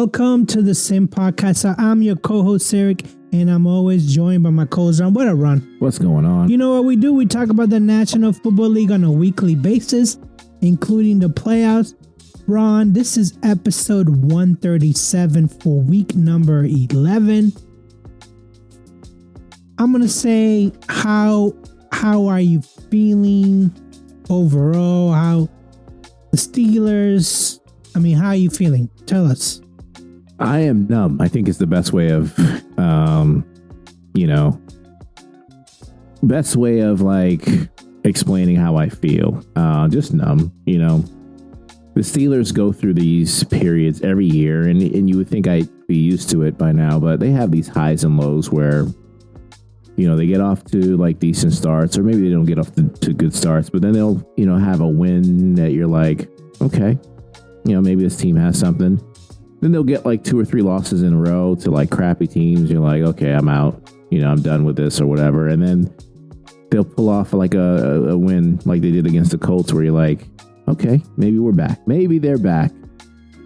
Welcome to the Sim Podcast. So I'm your co-host, Eric, and I'm always joined by my co-host, Ron. What a Ron. What's going on? You know what we do? We talk about the National Football League on a weekly basis, including the playoffs. Ron, this is episode 137 for week number 11. I'm going to say, how are you feeling overall? How the Steelers, how are you feeling? Tell us. I am numb, I think is the best way of, best way of like explaining how I feel. Just numb, The Steelers go through these periods every year, and you would think I'd be used to it by now, but they have these highs and lows where, they get off to like decent starts, or maybe they don't get off to good starts, but then they'll, have a win that you're like, okay, maybe this team has something. Then they'll get like 2 or 3 losses in a row to like crappy teams. You're like, okay, I'm out, I'm done with this or whatever. And then they'll pull off like a win like they did against the Colts where you're like, okay, maybe we're back. Maybe they're back.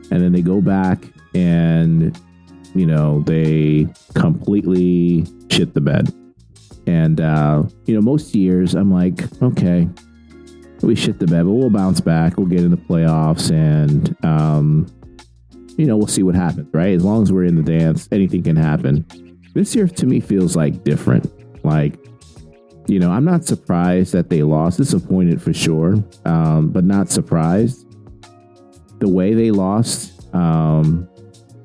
And then they go back and, they completely shit the bed. And, most years I'm like, okay, we shit the bed, but we'll bounce back. We'll get in the playoffs and, we'll see what happens, right? As long as we're in the dance, anything can happen. This year to me feels like different. Like, I'm not surprised that they lost. Disappointed for sure, but not surprised. The way they lost, and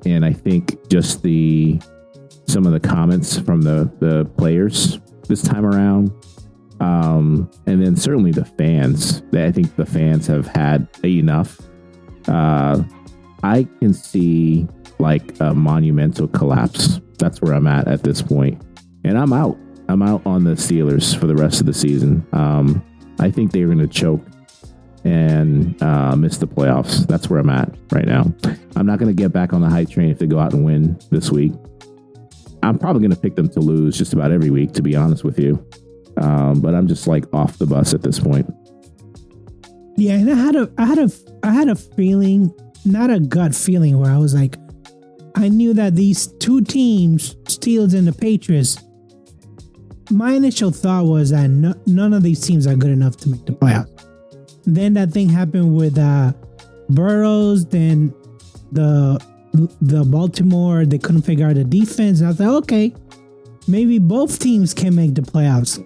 I think just some of the comments from the players this time around, and then certainly the fans. I think the fans have had enough. I can see like a monumental collapse. That's where I'm at this point. And I'm out. I'm out on the Steelers for the rest of the season. I think they're going to choke and miss the playoffs. That's where I'm at right now. I'm not going to get back on the hype train if they go out and win this week. I'm probably going to pick them to lose just about every week, to be honest with you. But I'm just like off the bus at this point. Yeah, and I had a feeling, not a gut feeling, where I was like, I knew that these two teams, Steelers and the Patriots, my initial thought was that none of these teams are good enough to make the playoffs. Then that thing happened with Burrows, then the Baltimore, they couldn't figure out the defense. And I was like, okay, maybe both teams can make the playoffs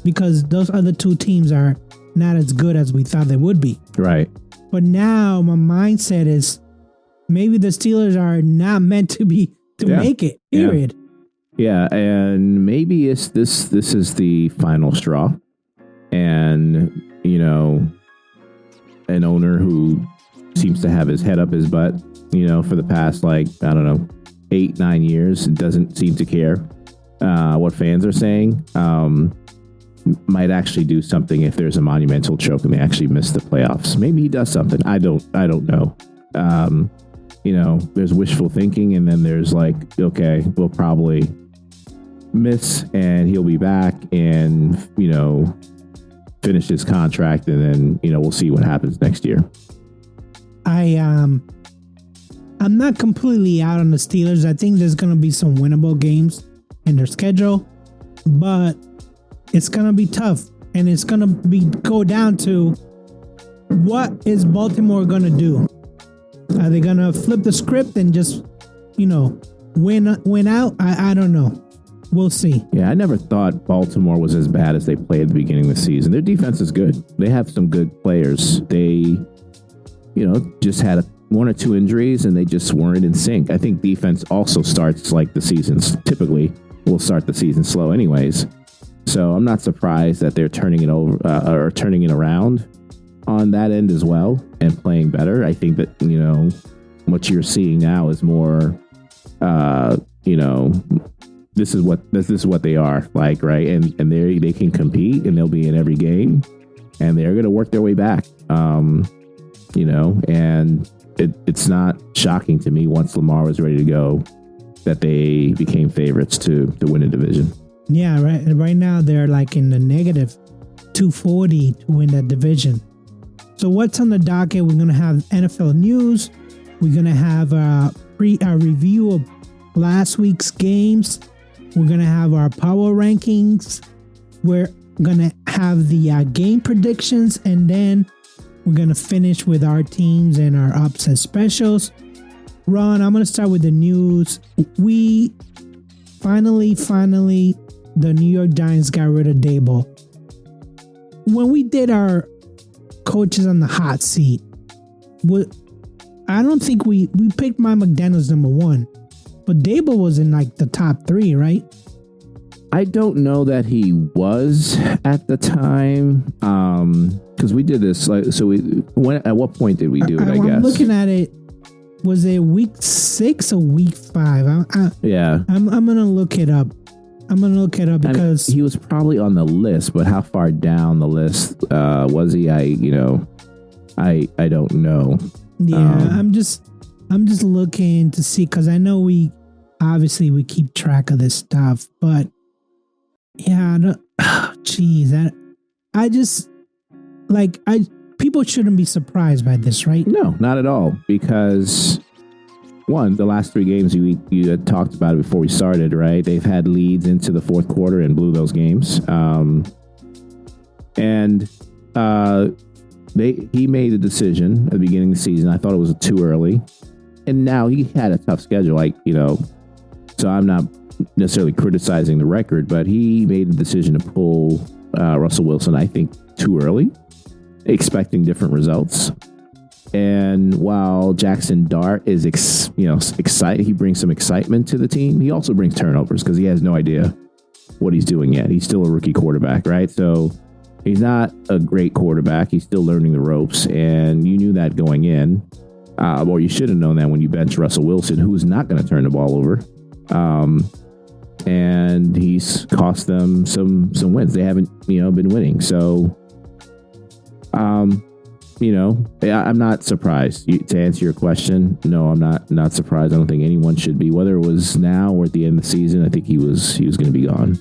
because those other two teams are not as good as we thought they would be. Right. But now my mindset is maybe the Steelers are not meant to make it, period. Yeah, and maybe this is the final straw. And, an owner who seems to have his head up his butt, for the past, 8-9 years, doesn't seem to care what fans are saying. Might actually do something if there's a monumental choke and they actually miss the playoffs. Maybe he does something. I don't know. There's wishful thinking, and then there's like, okay, we'll probably miss and he'll be back and, finish his contract, and then, we'll see what happens next year. I'm not completely out on the Steelers. I think there's going to be some winnable games in their schedule, but it's going to be tough, and it's going to go down to what is Baltimore going to do? Are they going to flip the script and just, win out? I don't know. We'll see. Yeah, I never thought Baltimore was as bad as they played at the beginning of the season. Their defense is good. They have some good players. They, just had 1 or 2 injuries, and they just weren't in sync. I think defense also starts like the seasons. Typically, will start the season slow anyways. So I'm not surprised that they're turning it over or turning it around on that end as well and playing better. I think that, what you're seeing now is more, this is what they are like, right? And they can compete, and they'll be in every game, and they're going to work their way back. And it's not shocking to me once Lamar was ready to go that they became favorites to win a division. Yeah, right. Right now they're like in the negative 240 to win that division. So what's on the docket? We're going to have NFL news. We're going to have review of last week's games. We're gonna have our power rankings. We're gonna have the game predictions, and then we're gonna finish with our teams and our upset specials. Ron, I'm gonna start with the news. We finally, the New York Giants got rid of Dable. When we did our coaches on the hot seat, I don't think we picked Mike McDaniels number 1, but Dable was in like the top 3, right? I don't know that he was at the time, because we did this. At what point did we do it? I guess I'm looking at it. Was it week 6 or week 5? Yeah, I'm gonna look it up. Because he was probably on the list, but how far down the list was he? I don't know. Yeah, I'm just looking to see, because I know we keep track of this stuff, but yeah, people shouldn't be surprised by this, right? No, not at all, because one, the last 3 games you had talked about it before we started, right? They've had leads into the fourth quarter and blew those games. He made a decision at the beginning of the season. I thought it was too early, and now he had a tough schedule, so I'm not necessarily criticizing the record, but he made a decision to pull Russell Wilson, I think, too early, expecting different results. And while Jackson Dart is, excited, he brings some excitement to the team. He also brings turnovers because he has no idea what he's doing yet. He's still a rookie quarterback, right? So he's not a great quarterback. He's still learning the ropes, and you knew that going in, or you should have known that when you bench Russell Wilson, who's not going to turn the ball over. And he's cost them some wins. They haven't, been winning. So, I'm not surprised. To answer your question, no, I'm not surprised. I don't think anyone should be, whether it was now or at the end of the season. I think he was going to be gone.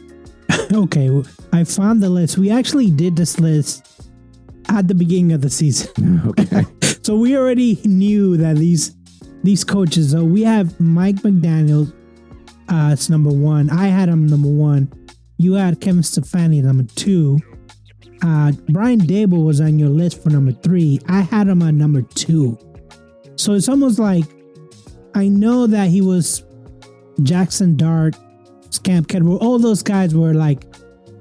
Okay, I found the list. We actually did this list at the beginning of the season. Okay. So we already knew that these coaches. So we have Mike McDaniel. It's number 1. I had him number 1. You had Kevin Stefanski number 2. Brian Dable was on your list for number 3. I had him at number 2. So it's almost like I know that he was Jackson Dart, Scamp Kedwell. All those guys were like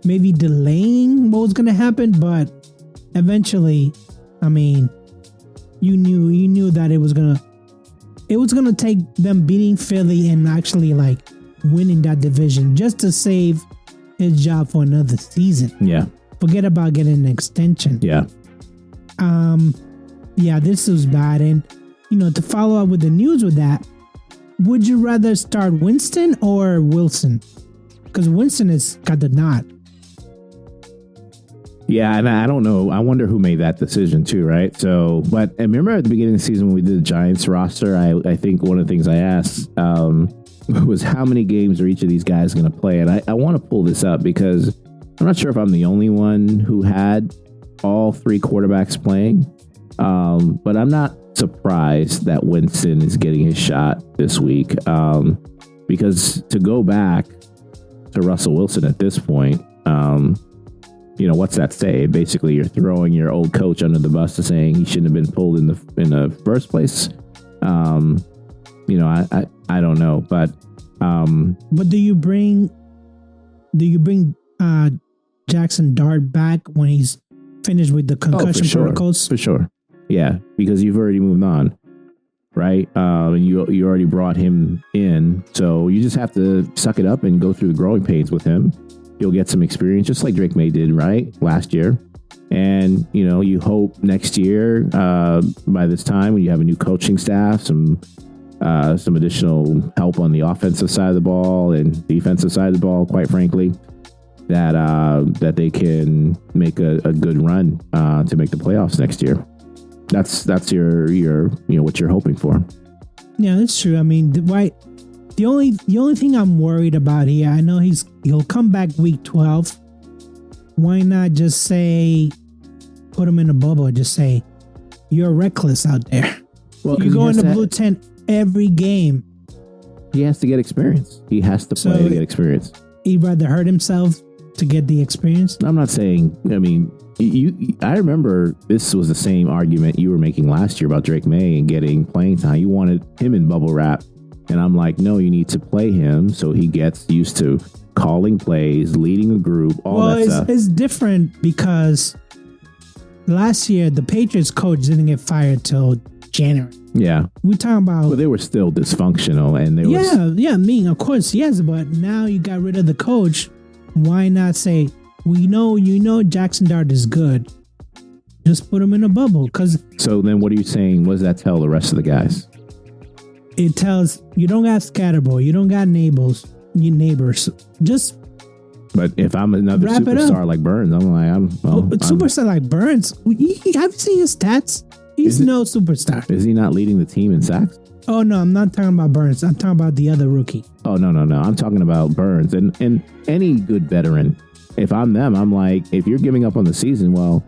maybe delaying what was going to happen, but eventually, you knew that it was gonna take them beating Philly and actually like winning that division just to save his job for another season. Yeah. Forget about getting an extension. Yeah. Yeah, this was bad. And, to follow up with the news with that, would you rather start Winston or Wilson? Because Winston has got the nod. Yeah, and I don't know. I wonder who made that decision too, right? So, but I remember at the beginning of the season when we did the Giants roster, I think one of the things I asked was how many games are each of these guys going to play? And I want to pull this up because I'm not sure if I'm the only one who had all 3 quarterbacks playing, but I'm not surprised that Winston is getting his shot this week, because to go back to Russell Wilson at this point, what's that say? Basically, you're throwing your old coach under the bus to saying he shouldn't have been pulled in the first place. I don't know, but do you bring Jackson Dart back when he's finished with the concussion protocols? For sure. Yeah, because you've already moved on, right? And you already brought him in, so you just have to suck it up and go through the growing pains with him. You'll get some experience, just like Drake May did, right, last year. And, you hope next year, by this time, when you have a new coaching staff, some additional help on the offensive side of the ball and defensive side of the ball, quite frankly, that they can make a good run to make the playoffs next year. That's your what you're hoping for. Yeah, that's true. The only thing I'm worried about here, I know he'll come back week 12. Why not just say, put him in a bubble? Just say, you're reckless out there. Well, you go in the blue tent every game. He has to get experience. He has to play to get experience. He'd rather hurt himself to get the experience. I'm not saying. I mean, I remember this was the same argument you were making last year about Drake May and getting playing time. You wanted him in bubble wrap, and I'm like, no, you need to play him so he gets used to calling plays, leading a group, all that stuff. It's different because last year the Patriots coach didn't get fired till January. Yeah, we're talking about. But they were still dysfunctional, and they I mean, of course, yes, but now you got rid of the coach. Why not say, you know Jackson Dart is good, just put him in a bubble? So then what are you saying? What does that tell the rest of the guys? It tells you don't got Scatterboy, you don't got neighbors. Just. But if I'm another superstar like Burns, superstar like Burns, have you seen his stats? He's no superstar. Is he not leading the team in sacks? Oh no, I'm not talking about Burns. I'm talking about the other rookie. Oh no. I'm talking about Burns and any good veteran. If I'm them, I'm like, if you're giving up on the season, well,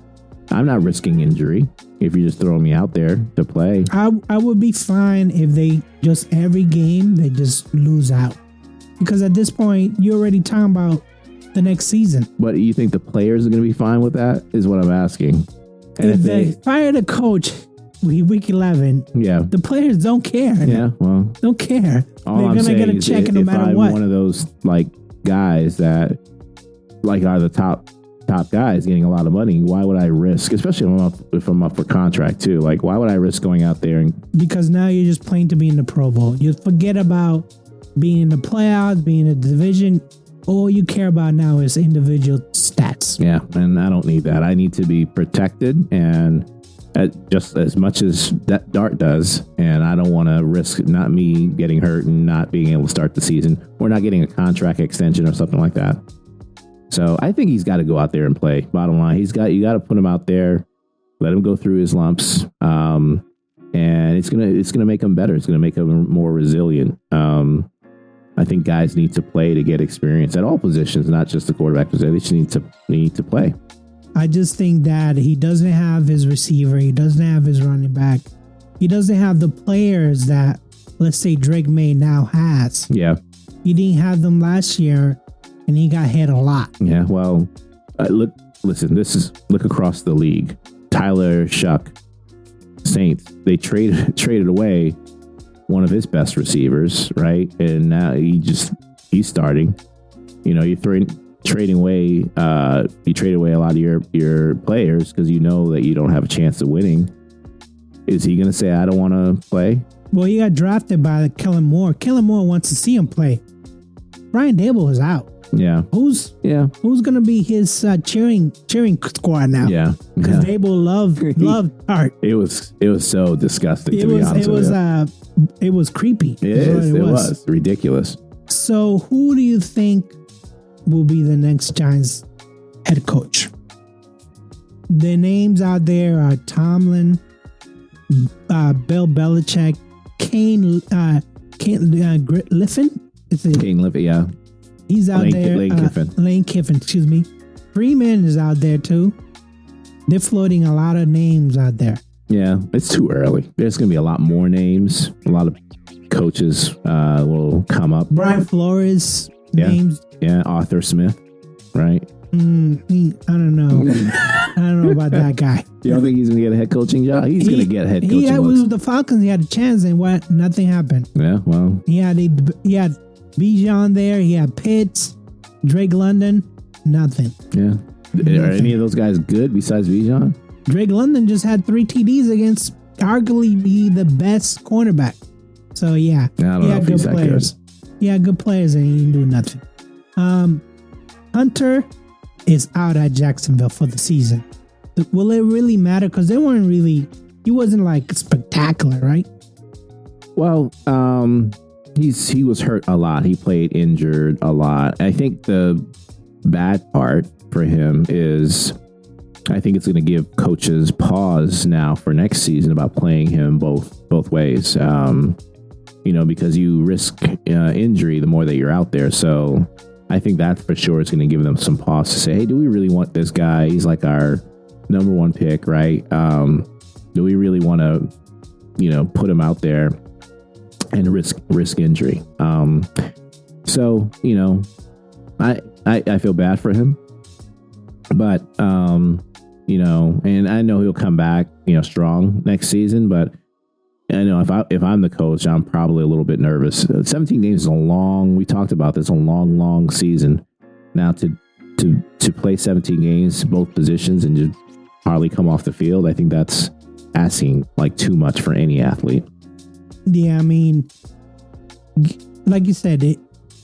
I'm not risking injury if you're just throwing me out there to play. I would be fine if they just every game they just lose out. Because at this point, you're already talking about the next season. But you think the players are going to be fine with that is what I'm asking. And if they fire the coach week 11, the players don't care. Yeah, well. Don't care. All They're going to get a check no matter what. If I'm one of those like guys that like are the top guys getting a lot of money, why would I risk, especially if I'm up for contract too, like why would I risk going out there? Because now you're just playing to be in the Pro Bowl. You forget about being in the playoffs, being in the division. All you care about now is individual stats. Yeah, and I don't need that. I need to be protected and just as much as that Dart does, and I don't want to risk not me getting hurt and not being able to start the season or not getting a contract extension or something like that. So I think he's got to go out there and play. Bottom line, you got to put him out there, let him go through his lumps, and it's gonna make him better. It's gonna make him more resilient. I think guys need to play to get experience at all positions, not just the quarterback position. They just need to play. I just think that he doesn't have his receiver. He doesn't have his running back. He doesn't have the players that, let's say, Drake May now has. Yeah. He didn't have them last year, and he got hit a lot. Yeah, well, look across the league. Tyler Shuck, Saints, they traded away one of his best receivers, right? And now he's starting. You know, you trade away a lot of your players because you know that you don't have a chance of winning. Is he going to say, I don't want to play? Well, he got drafted by Kellen Moore. Kellen Moore wants to see him play. Brian Dable is out. Yeah. Who's going to be his cheering squad now? Yeah. Because Dable loved art. It was so disgusting, to be honest with you. It was creepy. It was ridiculous. So who do you think will be the next Giants head coach? The names out there are Tomlin, Bill Belichick, Kane Liffin. Kane Liffin, yeah. He's out there. Lane Kiffin, excuse me. Freeman is out there too. They're floating a lot of names out there. Yeah, it's too early. There's going to be a lot more names. A lot of coaches will come up. Brian Flores names. Yeah, Arthur Smith, right? I don't know. I don't know about that guy. You don't think he's going to get a head coaching job? He's going to get head coaching. With the Falcons, he had a chance, and nothing happened. Yeah, well, he had Bijan there. He had Pitts, Drake London, nothing. Yeah, are any of those guys good besides Bijan? Drake London just had 3 TDs against arguably the best cornerback. So yeah, I don't know if he's that good. Yeah, good players, and he didn't do nothing. Hunter is out at Jacksonville for the season. Will it really matter? Because he wasn't like spectacular, right? Well, he was hurt a lot. He played injured a lot. I think the bad part for him is I think it's going to give coaches pause now for next season about playing him both ways. Because you risk injury the more that you're out there. So I think that for sure is going to give them some pause to say, hey, do we really want this guy? He's like our number 1 pick, right? Do we really want to, put him out there and risk injury. So I feel bad for him, but and I know he'll come back strong next season, but I know if I'm the coach, I'm probably a little bit nervous. 17 games is we talked about this, a long season. Now to play 17 games, both positions, and just hardly come off the field, I think that's asking like too much for any athlete. Yeah, I mean, like you said,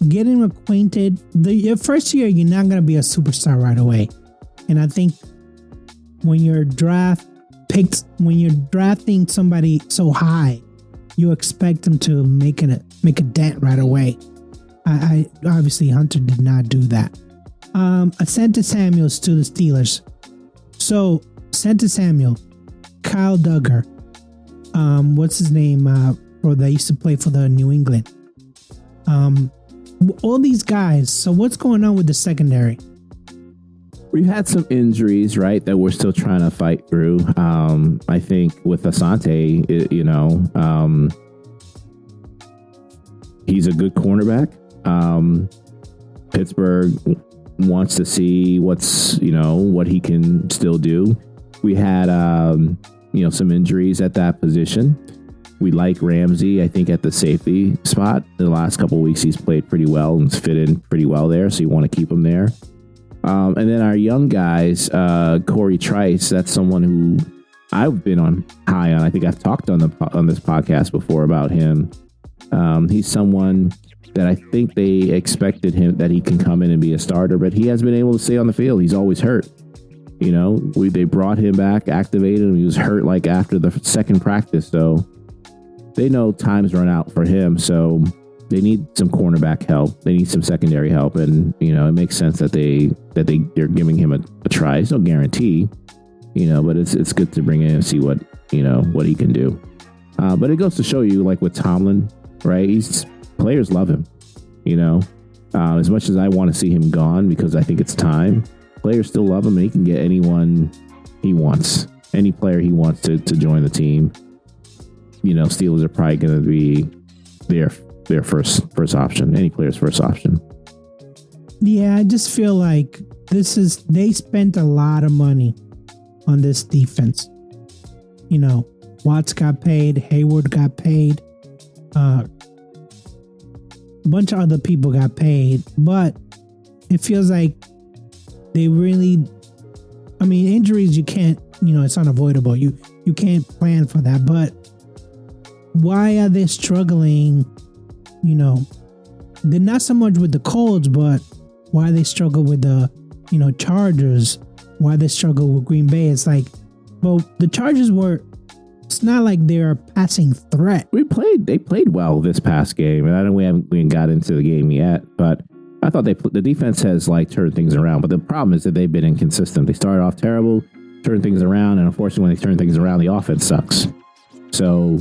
getting acquainted. Your first year, you're not going to be a superstar right away. And I think when you're drafting somebody so high, you expect them to make a dent right away. I obviously Hunter did not do that. Asante Samuel's to the Steelers. So Asante Samuel, Kyle Duggar, what's his name? That used to play for the New England. All these guys. So what's going on with the secondary? We've had some injuries, right, that we're still trying to fight through. I think with Asante, he's a good cornerback. Pittsburgh wants to see what he can still do. We had, some injuries at that position. We like Ramsey, I think, at the safety spot. The last couple of weeks, he's played pretty well and fit in pretty well there, so you want to keep him there. And then our young guys, Corey Trice, that's someone who I've been high on. I think I've talked on this podcast before about him. He's someone that I think they expected him that he can come in and be a starter, but he hasn't been able to stay on the field. He's always hurt. They brought him back, activated him. He was hurt like after the second practice, so they know time's run out for him. So they need some cornerback help. They need some secondary help, and it makes sense that they're giving him a try. It's no guarantee, but it's good to bring in and see what he can do. But it goes to show you, like with Tomlin, right? Players love him. As much as I want to see him gone because I think it's time, players still love him, and he can get anyone he wants, any player he wants to join the team. Steelers are probably going to be their first option, any player's first option. Yeah, I just feel like they spent a lot of money on this defense. Watts got paid, Hayward got paid, a bunch of other people got paid, but it feels like they really, injuries, you can't, it's unavoidable. You can't plan for that, but why are they struggling? They're not so much with the Colts, but why they struggle with the, Chargers, why they struggle with Green Bay. It's like, well, the Chargers it's not like they're a passing threat. They played well this past game, and I know we haven't got into the game yet, but I thought the defense has turned things around. But the problem is that they've been inconsistent. They started off terrible, turned things around, and unfortunately, when they turn things around, the offense sucks. So,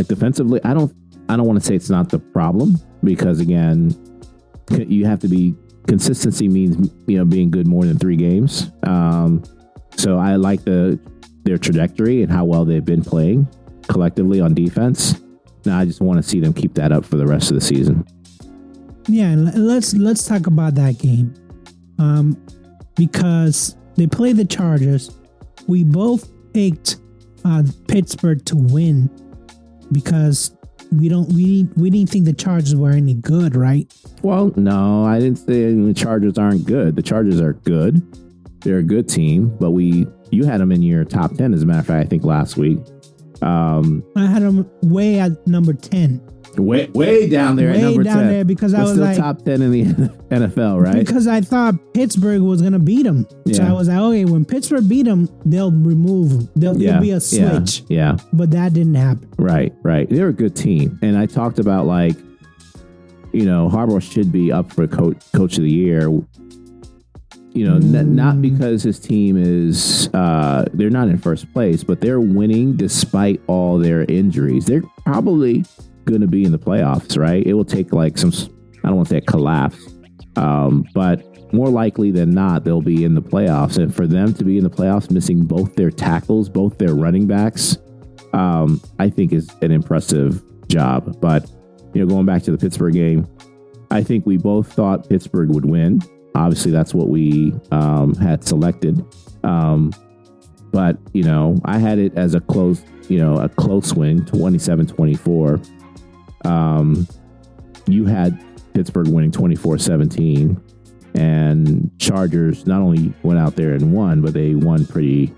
defensively, I don't want to say it's not the problem, because again, you have to be, consistency means, being good more than 3 games. So I like their trajectory and how well they've been playing collectively on defense. Now I just want to see them keep that up for the rest of the season. Yeah, let's talk about that game. Because they play the Chargers. We both picked Pittsburgh to win because we didn't think the Chargers were any good, right? Well, no, I didn't say the Chargers aren't good. The Chargers are good. They're a good team, but you had them in your top 10, as a matter of fact, I think last week. I had them way at number 10. Way down there at number 10. Way down there because I was still top 10 in the NFL, right? Because I thought Pittsburgh was going to beat them. Yeah. So I was like, okay, when Pittsburgh beat them, they'll remove, there'll be a switch. Yeah. But that didn't happen. Right. They're a good team. And I talked about Harbaugh should be up for coach of the year. Not because his team is, they're not in first place, but they're winning despite all their injuries. They're probably going to be in the playoffs, right? It will take some, I don't want to say a collapse, but more likely than not, they'll be in the playoffs. And for them to be in the playoffs, missing both their tackles, both their running backs, I think is an impressive job. But, going back to the Pittsburgh game, I think we both thought Pittsburgh would win. Obviously, that's what we had selected. But, I had it as a close win, 27-24. You had Pittsburgh winning 24-17, and Chargers not only went out there and won, but they won pretty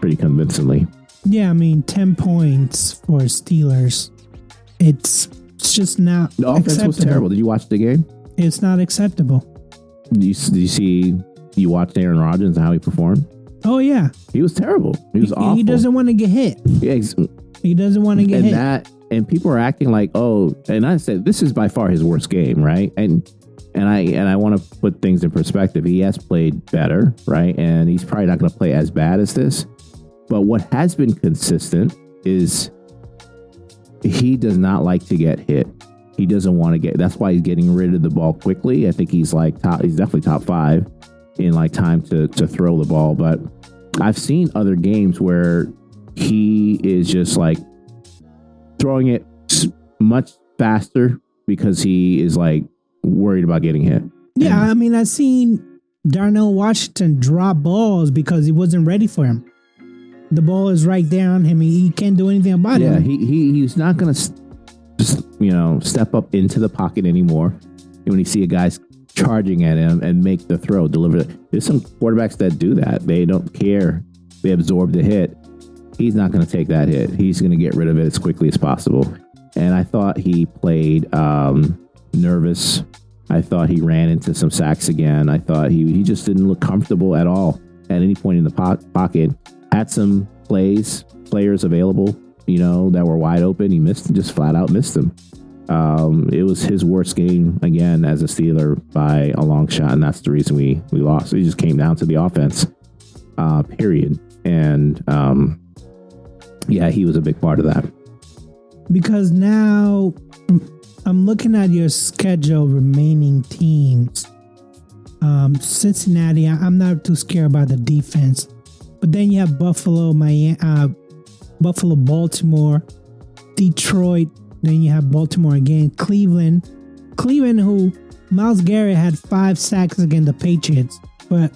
convincingly. Yeah, I mean, 10 points for Steelers. It's just not The offense acceptable. was terrible. Did you watch the game? It's not acceptable. You watched Aaron Rodgers and how he performed? Oh, yeah. He was terrible. He was awful. He doesn't want to get hit. Yeah, He doesn't want to get hit. And people are acting like, and I said, this is by far his worst game, right? And I want to put things in perspective. He has played better, right? And he's probably not going to play as bad as this. But what has been consistent is he does not like to get hit. He doesn't want to get. That's why he's getting rid of the ball quickly. I think he's he's definitely top 5 in time to throw the ball. But I've seen other games where he is just throwing it much faster because he is worried about getting hit. Yeah, I mean, I've seen Darnell Washington drop balls because he wasn't ready for him. The ball is right there on him. He can't do anything about it. Yeah, he's not going to step up into the pocket anymore. And when you see a guy's charging at him and make the throw, deliver it. There's some quarterbacks that do that. They don't care. They absorb the hit. He's not going to take that hit. He's going to get rid of it as quickly as possible. And I thought he played nervous. I thought he ran into some sacks again. I thought he just didn't look comfortable at all at any point in the pocket. Had some players available, that were wide open. He just flat out missed them. It was his worst game again as a Steeler by a long shot, and that's the reason we lost. It just came down to the offense, period. And he was a big part of that. Because now I'm looking at your schedule, remaining teams. Cincinnati, I'm not too scared about the defense. But then you have Buffalo, Baltimore, Detroit. Then you have Baltimore again, Cleveland, who Myles Garrett had 5 sacks against the Patriots, but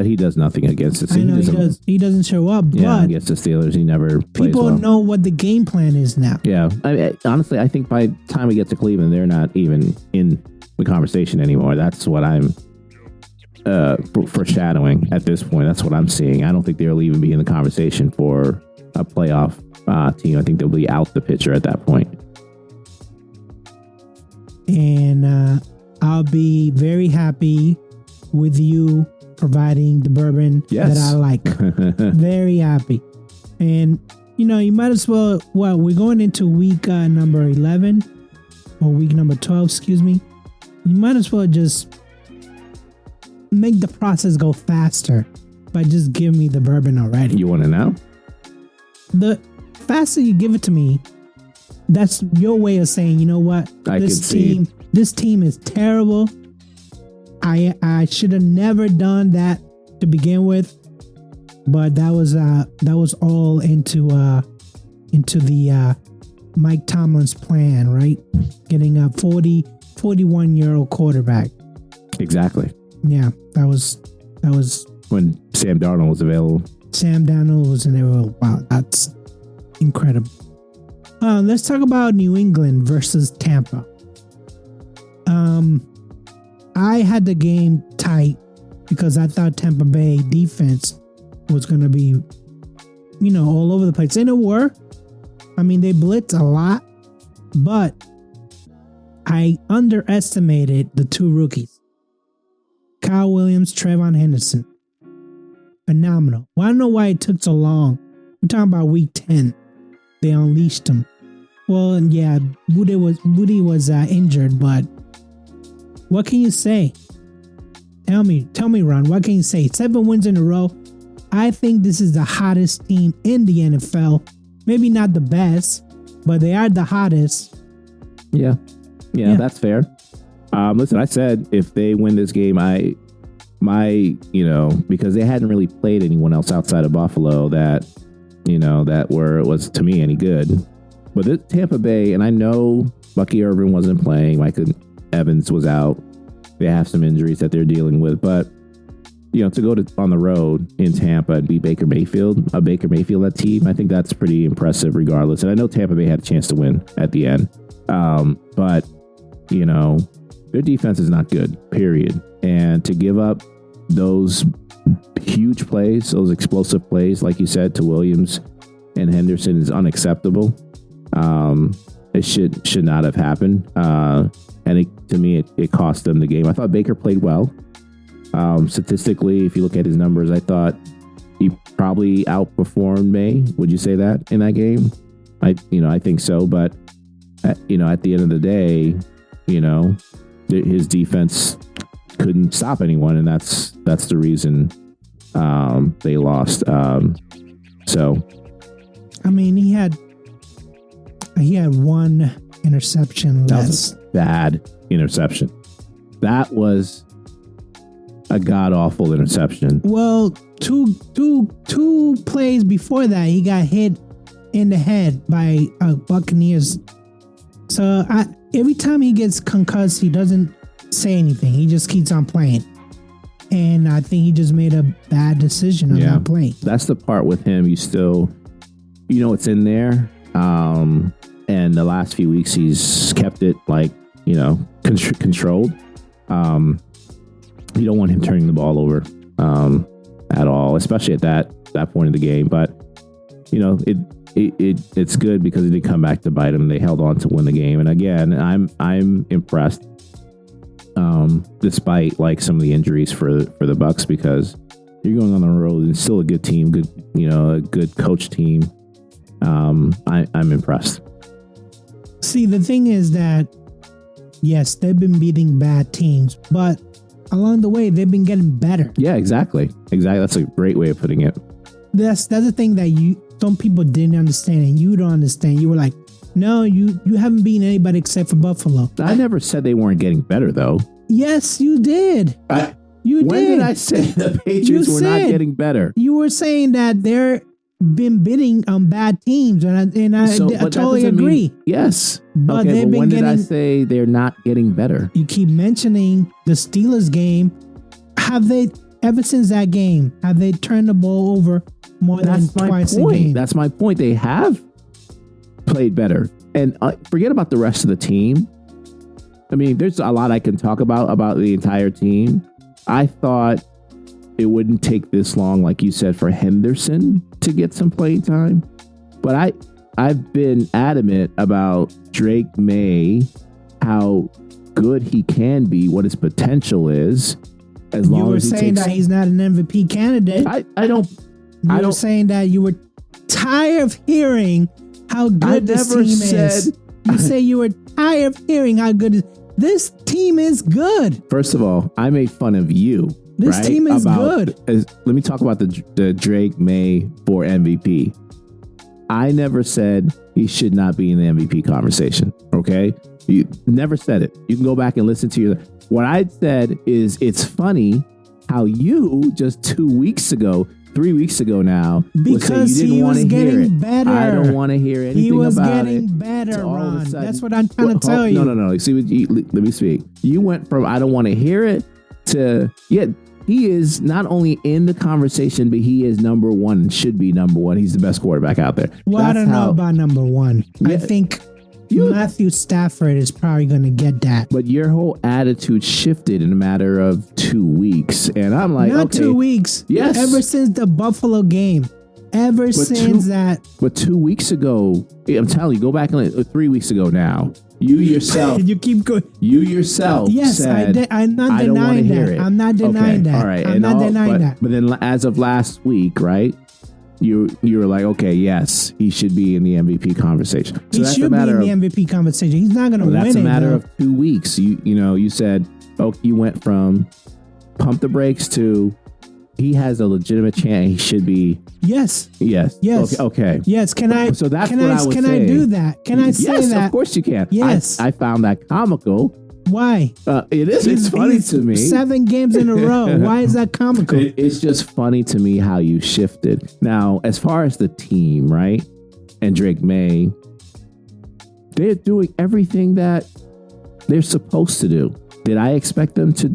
he does nothing against the I know he doesn't show up. Yeah, but against the Steelers, he never plays people well. know what the game plan is now. Yeah, honestly, I think by the time we get to Cleveland, they're not even in the conversation anymore. That's what I'm foreshadowing at this point. That's what I'm seeing. I don't think they'll even be in the conversation for a playoff team. I think they'll be out the picture at that point. And I'll be very happy with you providing the bourbon that I like. Very happy. And, you might as well, we're going into week number 11 or week number 12, excuse me. You might as well just make the process go faster by just giving me the bourbon already. You want it now? The faster you give it to me, that's your way of saying, you know what? This team is terrible. I should have never done that to begin with, but that was all into the Mike Tomlin's plan, right? Getting a 41-year-old quarterback. Exactly. Yeah, that was when Sam Darnold was available. Sam Darnold was available. Wow, that's incredible. Let's talk about New England versus Tampa. I had the game tight because I thought Tampa Bay defense was going to be, all over the place. And it were. I mean, they blitzed a lot, but I underestimated the 2 rookies. Kyle Williams, Trevon Henderson. Phenomenal. Well, I don't know why it took so long. We're talking about week 10. They unleashed him. Well, yeah, Woody was injured, but what can you say? Tell me, Ron, what can you say? 7 wins in a row. I think this is the hottest team in the NFL. Maybe not the best, but they are the hottest. Yeah, that's fair. Listen, I said if they win this game, because they hadn't really played anyone else outside of Buffalo, that that was to me any good. But this Tampa Bay, and I know Bucky Irvin wasn't playing, Michael Evans was out. They have some injuries that they're dealing with, but to go on the road in Tampa and beat Baker Mayfield team, I think that's pretty impressive regardless. And I know Tampa Bay had a chance to win at the end. But their defense is not good, period. And to give up those huge plays, those explosive plays, like you said, to Williams and Henderson is unacceptable. It should not have happened. And to me, it cost them the game. I thought Baker played well. Statistically, if you look at his numbers, I thought he probably outperformed May. Would you say that in that game? I think so. But at the end of the day, his defense couldn't stop anyone, and that's the reason they lost. So, I mean, he had one interception less. That was a bad interception. That was a god awful interception. Well, two plays before that, he got hit in the head by Buccaneers. So every time he gets concussed, he doesn't say anything. He just keeps on playing. And I think he just made a bad decision on not playing. That's the part with him. You still, it's in there. And the last few weeks, he's kept it controlled. You don't want him turning the ball over at all, especially at that point of the game. But it's good because it did come back to bite them. They held on to win the game. And again, I'm impressed, despite some of the injuries for the Bucs, because you're going on the road and still a good team, a good coach team. I'm impressed. See, the thing is that yes, they've been beating bad teams, but along the way, they've been getting better. Yeah, exactly. That's a great way of putting it. That's the thing that some people didn't understand, and you don't understand. You were like, no, you haven't beaten anybody except for Buffalo. I never said they weren't getting better, though. Yes, you did. When did I say the Patriots were not getting better? You were saying that they're been bidding on bad teams, and I totally agree. Yes. But okay, they've been when getting, did I say they're not getting better? You keep mentioning the Steelers game. Have they, ever since that game, have they turned the ball over more than twice a game? That's my point. They have played better. And forget about the rest of the team. I mean, there's a lot I can talk about the entire team. I thought it wouldn't take this long, like you said, for Henderson to get some playing time. But I've been adamant about Drake May, how good he can be, what his potential is. As long you were as he saying takes, that he's not an MVP candidate. I don't. You were saying that you were tired of hearing how good this team is. You say you were tired of hearing how good this team is. Good. First of all, I made fun of you. This right? team is good. Let me talk about the Drake May for MVP. I never said he should not be in the MVP conversation. Okay, you never said it. You can go back and listen to your. What I said is it's funny how you just 3 weeks ago now, because you didn't want to hear it. Better. I don't want to hear anything about it. He was getting better, Ron. That's what I'm trying to tell you. No. See, let me speak. You went from I don't want to hear it to he is not only in the conversation, but he is number one and should be number one. He's the best quarterback out there. Well, I don't know about number one. Yeah, I think Matthew Stafford is probably going to get that. But your whole attitude shifted in a matter of 2 weeks. And I'm like, not 2 weeks. Yes. Ever since the Buffalo game. But 2 weeks ago, I'm telling you, go back and 3 weeks ago now. You yourself. You keep going. You yourself. Yes, said, I'm not denying that. I'm not denying that. All right. I'm not denying that. But then as of last week, right? You were like, okay, yes, he should be in the MVP conversation. So he should be in the MVP conversation. He's not going to win it. That's a matter of 2 weeks. You said, you went from pump the brakes to he has a legitimate chance. He should be. Yes. Okay. Yes. Can I? So that's can what I was can saying. I do that? Can I say that? Yes, of course you can. Yes. I found that comical. Why? It is. It's funny to me. 7 games in a row. Why is that comical? It's just funny to me how you shifted. Now, as far as the team, right? And Drake May, they're doing everything that they're supposed to do. Did I expect them to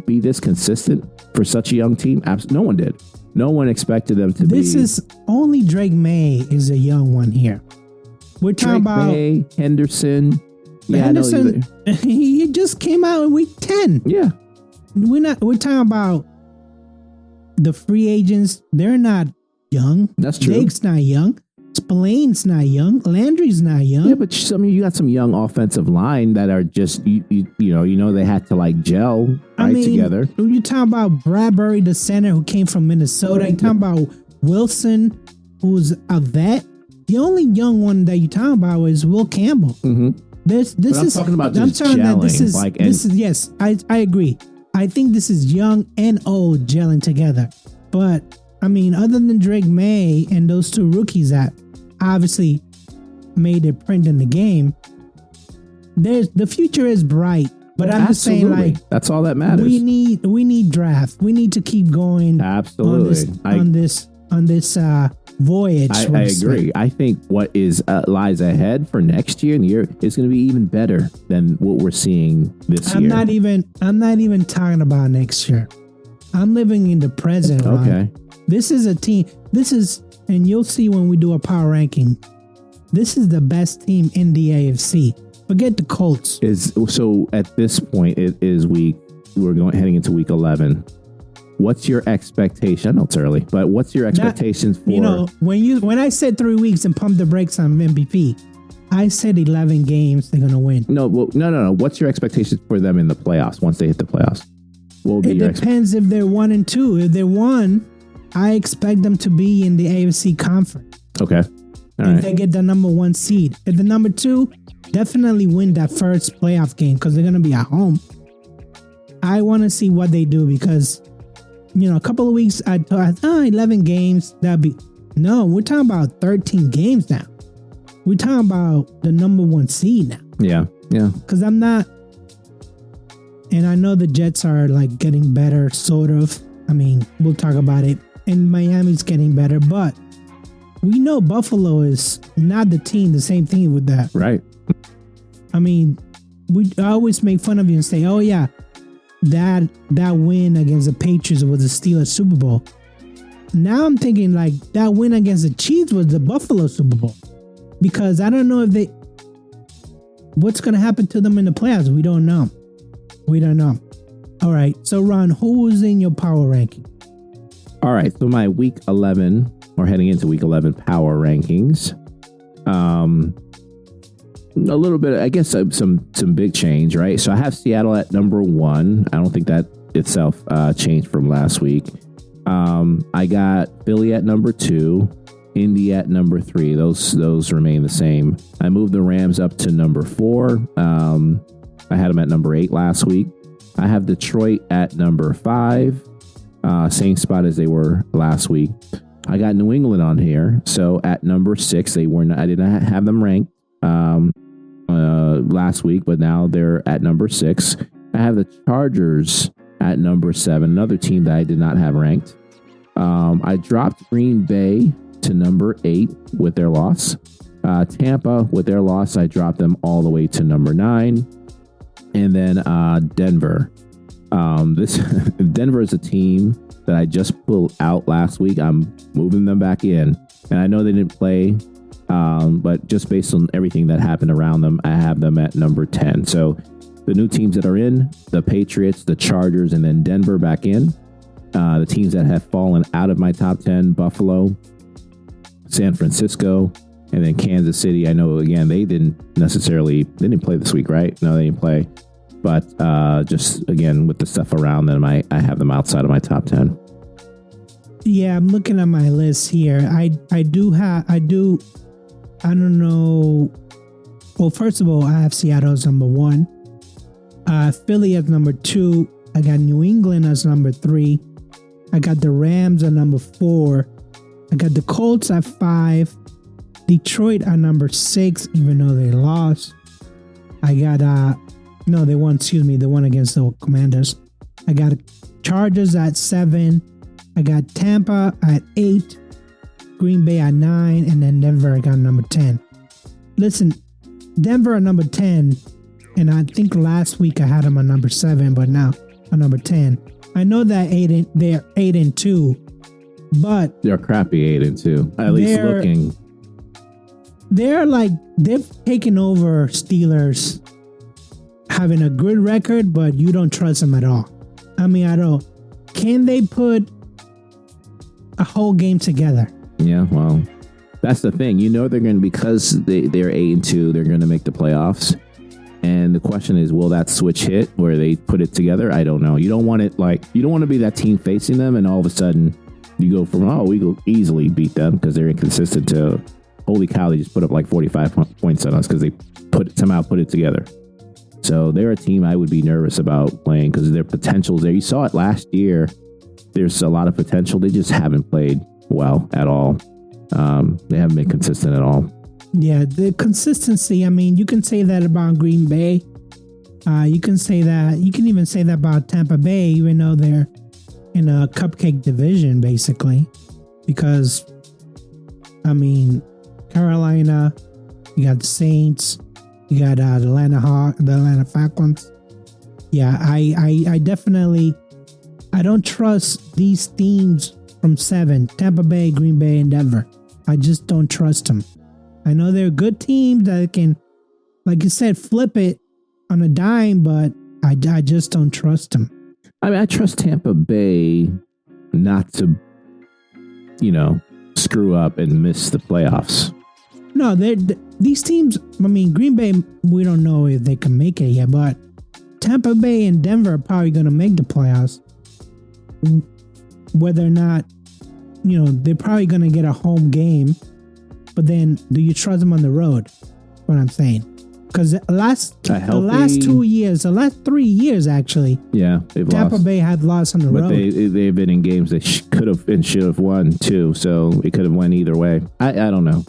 be this consistent for such a young team? Absolutely, no one did. No one expected them to be. This is only Drake May is a young one here. We're talking about May, Henderson. Yeah, Henderson. He just came out in week 10. Yeah, we're talking about the free agents. They're not young. That's true. Jake's not young. Spillane's not young. Landry's not young. Yeah, but you got some young offensive line that are just you know they had to like gel together. You're talking about Bradbury, the center who came from Minnesota. You're talking about Wilson, who's a vet. The only young one that you're talking about is Will Campbell. Mm-hmm. I'm talking about just gelling. Yes, I agree. I think this is young and old gelling together. But I mean, other than Drake May and those 2 rookies that obviously made their print in the game, the future is bright. But I'm just saying, like, that's all that matters. We need draft. We need to keep going. Absolutely. On this voyage. I agree. I think what is lies ahead for next year and the year is going to be even better than what we're seeing this year. I'm not even talking about next year. I'm living in the present. Okay. Ron. This is a team. And you'll see when we do a power ranking. This is the best team in the AFC. Forget the Colts. So at this point, we're heading into week 11. What's your expectation? I know it's early, but what's your expectations for? When I said 3 weeks and pump the brakes on MVP, I said 11 games they're gonna win. No. What's your expectations for them in the playoffs once they hit the playoffs? It depends if they're 1 and 2. If they're 1, I expect them to be in the AFC conference. Okay. If they get the number 1 seed. If the number 2, definitely win that first playoff game because they're going to be at home. I want to see what they do because, a couple of weeks, I thought, 11 games. No, we're talking about 13 games now. We're talking about the number 1 seed now. Yeah. Because I'm not, and I know the Jets are like getting better, sort of. I mean, we'll talk about it. And Miami's getting better, but we know Buffalo is not the same thing with that. Right. I mean, I always make fun of you and say, oh yeah, that win against the Patriots was the Steelers Super Bowl. Now I'm thinking like that win against the Chiefs was the Buffalo Super Bowl. Because I don't know what's going to happen to them in the playoffs. We don't know. All right. So Ron, who is in your power ranking? All right, so my week 11, or heading into week 11 power rankings, a little bit, I guess, some big change, right? So I have Seattle at number 1. I don't think that itself changed from last week. I got Philly at number 2, Indy at number 3. Those remain the same. I moved the Rams up to number 4. I had them at number 8 last week. I have Detroit at number 5. Same spot as they were last week. I got New England on here. So at number 6, I did not have them ranked last week, but now they're at number 6. I have the Chargers at number 7, another team that I did not have ranked. I dropped Green Bay to number 8 with their loss. Tampa with their loss, I dropped them all the way to number 9. And then Denver. Denver is a team that I just pulled out last week. I'm moving them back in, and I know they didn't play, but just based on everything that happened around them, I have them at number 10. So the new teams that are in, the Patriots, the Chargers, and then Denver back in. The teams that have fallen out of my top 10, Buffalo, San Francisco, and then Kansas City. I know, again, they didn't play this week, right? No, they didn't play. But just, again, with the stuff around them, I have them outside of my top 10. Yeah, I'm looking at my list here. I don't know. Well, first of all, I have Seattle as number 1. Philly as number 2. I got New England as number 3. I got the Rams at number 4. I got the Colts at 5. Detroit at number 6, even though they lost. I got no, they won. Excuse me, they won against the Commanders. I got Chargers at 7. I got Tampa at 8. Green Bay at 9, and then Denver I got number 10. Listen, Denver at number 10, and I think last week I had them on number 7, but now on number 10. I know that they're 8-2, but they're crappy 8-2. At least looking. They've taken over Steelers having a good record, but you don't trust them at all. I mean, I don't. Can they put a whole game together? Yeah, well, that's the thing. You know they're going to, because they're 8-2, they're going to make the playoffs. And the question is, will that switch hit where they put it together? I don't know. You don't want it you don't want to be that team facing them and all of a sudden you go from, we will easily beat them because they're inconsistent to, holy cow, they just put up like 45 points on us because they somehow put it together. So they're a team I would be nervous about playing because their potential's there. You saw it last year. There's a lot of potential. They just haven't played well at all. They haven't been consistent at all. Yeah, the consistency. I mean, you can say that about Green Bay. You can even say that about Tampa Bay, even though they're in a cupcake division, basically. Because, I mean, Carolina, you got the Saints, you got the Atlanta Falcons. Yeah, I definitely, I don't trust these teams from 7, Tampa Bay, Green Bay, and Denver. I just don't trust them. I know they're good teams that can, like you said, flip it on a dime, but I just don't trust them. I mean, I trust Tampa Bay not to, screw up and miss the playoffs. No, these teams, I mean, Green Bay, we don't know if they can make it yet, but Tampa Bay and Denver are probably going to make the playoffs. Whether or not, they're probably going to get a home game. But then, do you trust them on the road? What I'm saying, because the last 2 years, the last 3 years actually, yeah, they've Tampa lost. Bay had lost on the road. But they've been in games they could have and should have won too. So it could have went either way. I don't know.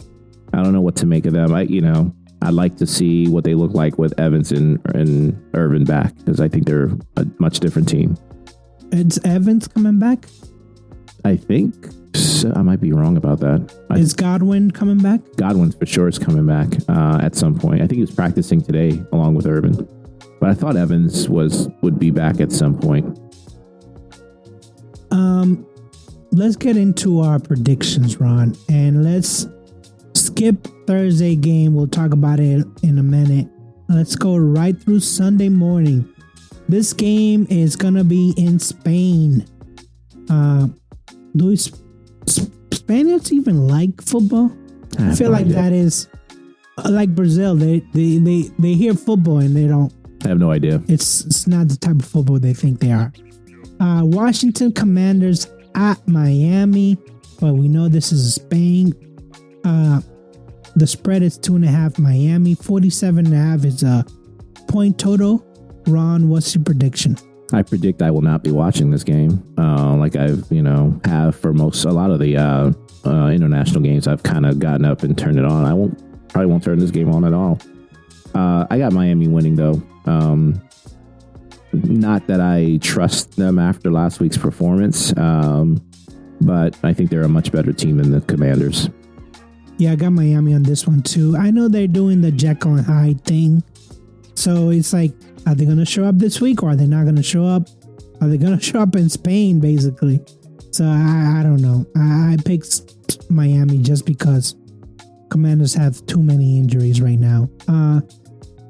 I don't know what to make of them. I'd like to see what they look like with Evans and Irvin back because I think they're a much different team. Is Evans coming back? I think. So I might be wrong about that. Is Godwin coming back? Godwin for sure is coming back at some point. I think he was practicing today along with Irvin. But I thought Evans would be back at some point. Let's get into our predictions, Ron. And let's skip Thursday game. We'll talk about it in a minute. Let's go right through Sunday morning. This game is going to be in Spain. Do Spaniards even like football? I feel like that is like Brazil. They hear football and they don't. I have no idea. It's not the type of football they think they are. Washington Commanders at Miami, but we know this is Spain. The spread is 2.5 Miami. 47.5 is a point total. Ron, what's your prediction? I predict I will not be watching this game. Like I've, have for a lot of the international games. I've kind of gotten up and turned it on. Probably won't turn this game on at all. I got Miami winning though. Not that I trust them after last week's performance, but I think they're a much better team than the Commanders. Yeah, I got Miami on this one too. I know they're doing the Jekyll and Hyde thing. So it's like, are they going to show up this week or are they not going to show up? Are they going to show up in Spain, basically? So I don't know. I picked Miami just because Commanders have too many injuries right now.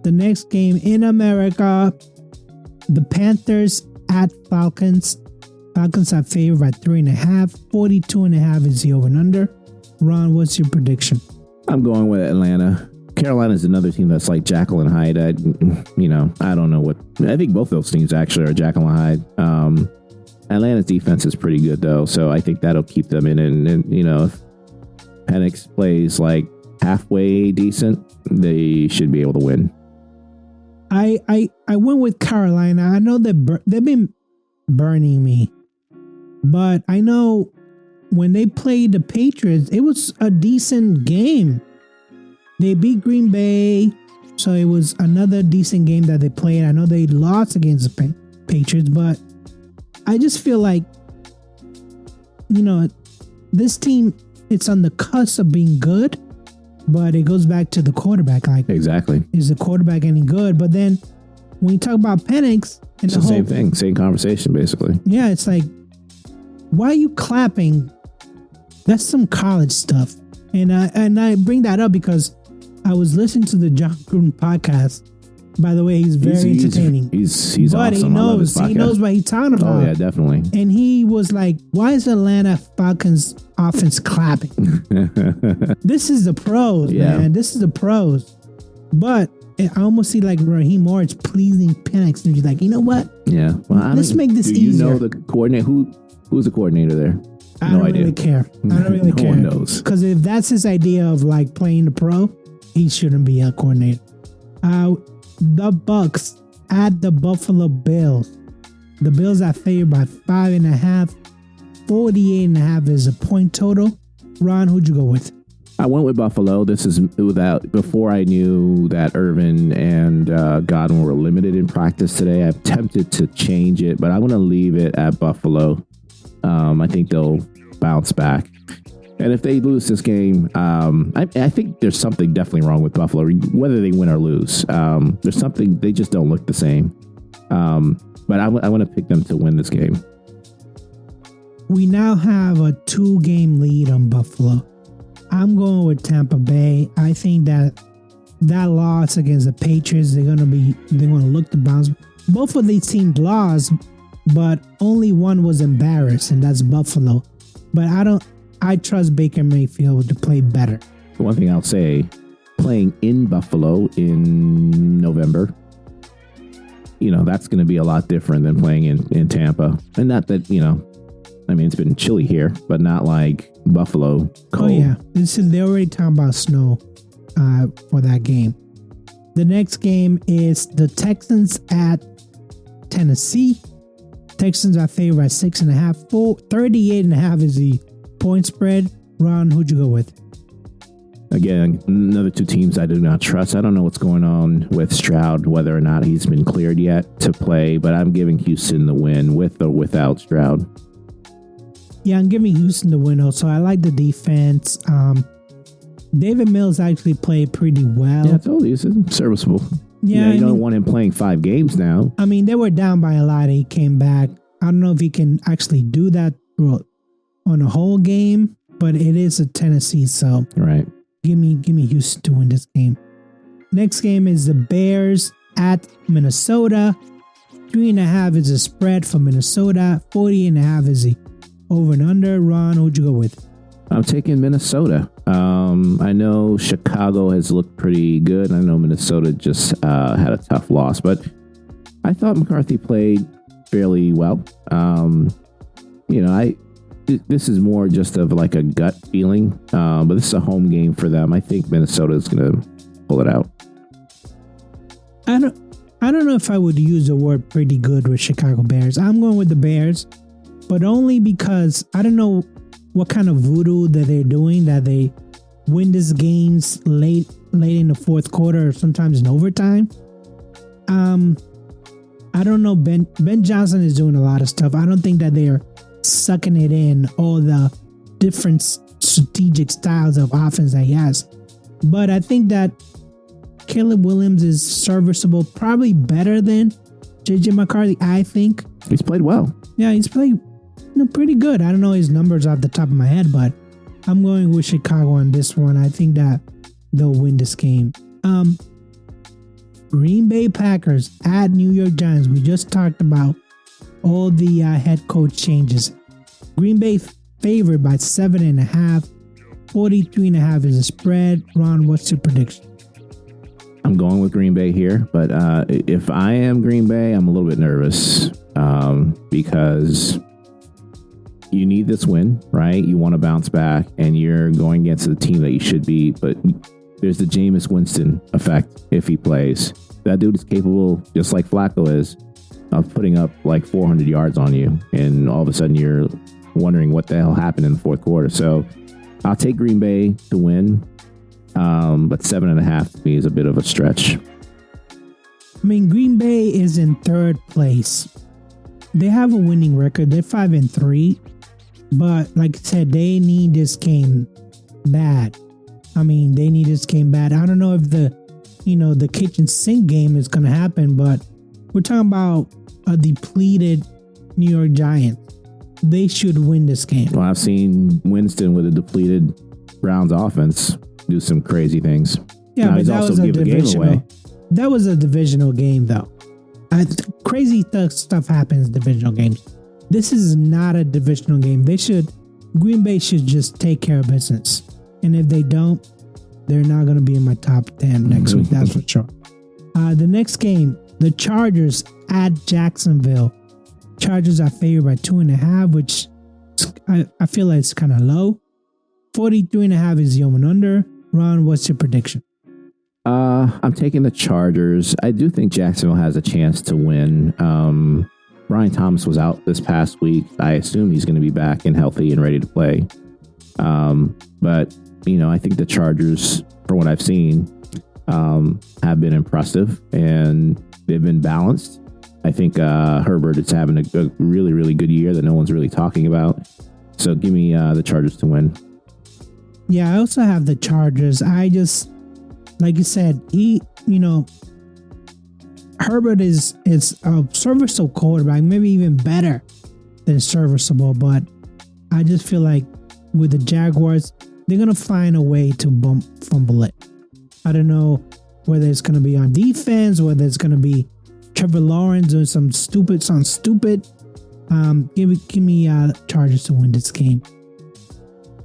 The next game in America, the Panthers at Falcons. Falcons are favored by 3.5. 42.5 is the over and under. Ron, what's your prediction? I'm going with Atlanta. Carolina is another team that's like Jekyll and Hyde. I don't know what. I think both those teams actually are Jekyll and Hyde. Atlanta's defense is pretty good though, so I think that'll keep them in. And if Penix plays like halfway decent, they should be able to win. I went with Carolina. I know that they've been burning me, but I know when they played the Patriots, it was a decent game. They beat Green Bay. So it was another decent game that they played. I know they lost against the Patriots, but I just feel like, this team, it's on the cusp of being good, but it goes back to the quarterback. Like, exactly. Is the quarterback any good? But then when you talk about Penix, it's the same thing, same conversation, basically. Yeah, it's like, why are you clapping? That's some college stuff. And I bring that up because I was listening to the John Gruden podcast. By the way, he's very entertaining. He's but awesome. He knows what he's talking about. Oh yeah, definitely. And he was like, "Why is Atlanta Falcons offense clapping?" This is the pros, man. This is the pros. But I almost see like Raheem Morris pleasing Penix, and he's like, "You know what? Yeah. Well, let's make this easier." You know the coordinator? Who's the coordinator there? I don't really care. I don't really care. No one knows. Because if that's his idea of like playing the pro, he shouldn't be a coordinator. The Bucks at the Buffalo Bills. The Bills are favored by 5.5. 48.5 is a point total. Ron, who'd you go with? I went with Buffalo. This is before I knew that Irvin and Godwin were limited in practice today. I'm tempted to change it, but I'm going to leave it at Buffalo. I think they'll bounce back. And if they lose this game, I think there's something definitely wrong with Buffalo, whether they win or lose. There's something, they just don't look the same. But I want to pick them to win this game. We now have a 2-game lead on Buffalo. I'm going with Tampa Bay. I think that loss against the Patriots, they're going to look to bounce. Both of these teams lost, but only one was embarrassed, and that's Buffalo. But I trust Baker Mayfield to play better. One thing I'll say, playing in Buffalo in November, that's going to be a lot different than playing in Tampa. And not that, it's been chilly here, but not like Buffalo cold. Oh, yeah. They're already talking about snow for that game. The next game is the Texans at Tennessee. Texans are favored by 6.5. 38.5 is the point spread. Ron, who'd you go with? Again, another two teams I do not trust. I don't know what's going on with Stroud, whether or not he's been cleared yet to play, but I'm giving Houston the win with or without Stroud. Yeah, I'm giving Houston the win also. I like the defense. David Mills actually played pretty well. Yeah, I told you, he's serviceable. Yeah, you don't want him playing 5 games now. I mean, they were down by a lot and he came back. I don't know if he can actually do that on a whole game, but it is a Tennessee, so right. Give me Houston to win this game. Next game is the Bears at Minnesota. 3.5 is a spread for Minnesota. 40.5 is the over and under. Ron, who'd you go with? I'm taking Minnesota. I know Chicago has looked pretty good. I know Minnesota just had a tough loss, but I thought McCarthy played fairly well. This is more just of like a gut feeling, but this is a home game for them. I think Minnesota is going to pull it out. I don't know if I would use the word pretty good with Chicago Bears. I'm going with the Bears, but only because I don't know what kind of voodoo that they're doing, that they win these games late in the fourth quarter or sometimes in overtime. I don't know. Ben Johnson is doing a lot of stuff. I don't think that they are sucking it in, all the different strategic styles of offense that he has. But I think that Caleb Williams is serviceable, probably better than JJ McCarthy, I think. He's played well. Yeah, he's played pretty good. I don't know his numbers off the top of my head, but I'm going with Chicago on this one. I think that they'll win this game. Green Bay Packers at New York Giants. We just talked about all the head coach changes. Green Bay favored by 7.5. 43.5 is a spread. Ron, what's your prediction? I'm going with Green Bay here, but if I am Green Bay, I'm a little bit nervous because you need this win, right? You want to bounce back, and you're going against the team that you should beat, but there's the Jameis Winston effect if he plays. That dude is capable, just like Flacco is, of putting up like 400 yards on you, and all of a sudden you're wondering what the hell happened in the fourth quarter. So I'll take Green Bay to win. But 7.5 to me is a bit of a stretch. I mean, Green Bay is in third place. They have a winning record. They're 5-3. But like I said, they need this game bad. I mean, they need this game bad. I don't know if the kitchen sink game is going to happen, but we're talking about a depleted New York Giants. They should win this game. Well, I've seen Winston with a depleted Browns offense do some crazy things. Yeah, now, but that was a divisional. That was a divisional game, though. Crazy stuff happens in divisional games. This is not a divisional game. Green Bay should just take care of business. And if they don't, they're not going to be in my top 10 next week. That's for sure. The next game, the Chargers at Jacksonville. Chargers are favored by 2.5, which I feel like it's kind of low. 43.5 is the over and under. Ron, what's your prediction? I'm taking the Chargers. I do think Jacksonville has a chance to win. Brian Thomas was out this past week. I assume he's going to be back and healthy and ready to play. But, I think the Chargers, from what I've seen, have been impressive and they've been balanced. I think Herbert is having a really, really good year that no one's really talking about. So give me the Chargers to win. Yeah, I also have the Chargers. Like you said, Herbert is a serviceable quarterback, maybe even better than serviceable. But I just feel like with the Jaguars, they're going to find a way to fumble it. I don't know whether it's going to be on defense, whether it's going to be Trevor Lawrence doing something stupid. Give me Chargers to win this game.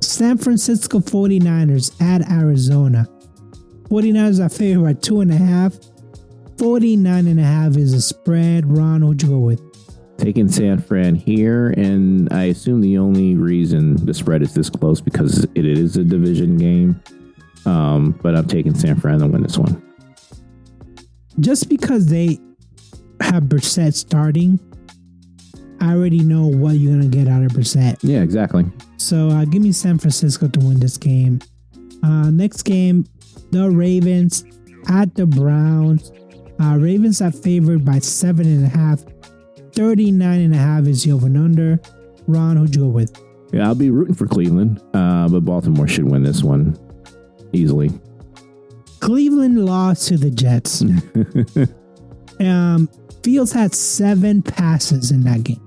San Francisco 49ers at Arizona. 49ers are favored by 2.5. 49.5 is a spread. Ron, who'd you go with? Taking San Fran here, and I assume the only reason the spread is this close because it is a division game. But I'm taking San Fran to win this one. Just because they have Brissett starting, I already know what you're going to get out of Brissett. Yeah, exactly. So give me San Francisco to win this game. Next game, the Ravens at the Browns. Ravens are favored by 7.5. 39.5 is the over and under. Ron, who'd you go with? Yeah, I'll be rooting for Cleveland, but Baltimore should win this one easily. Cleveland lost to the Jets. Fields had 7 passes in that game.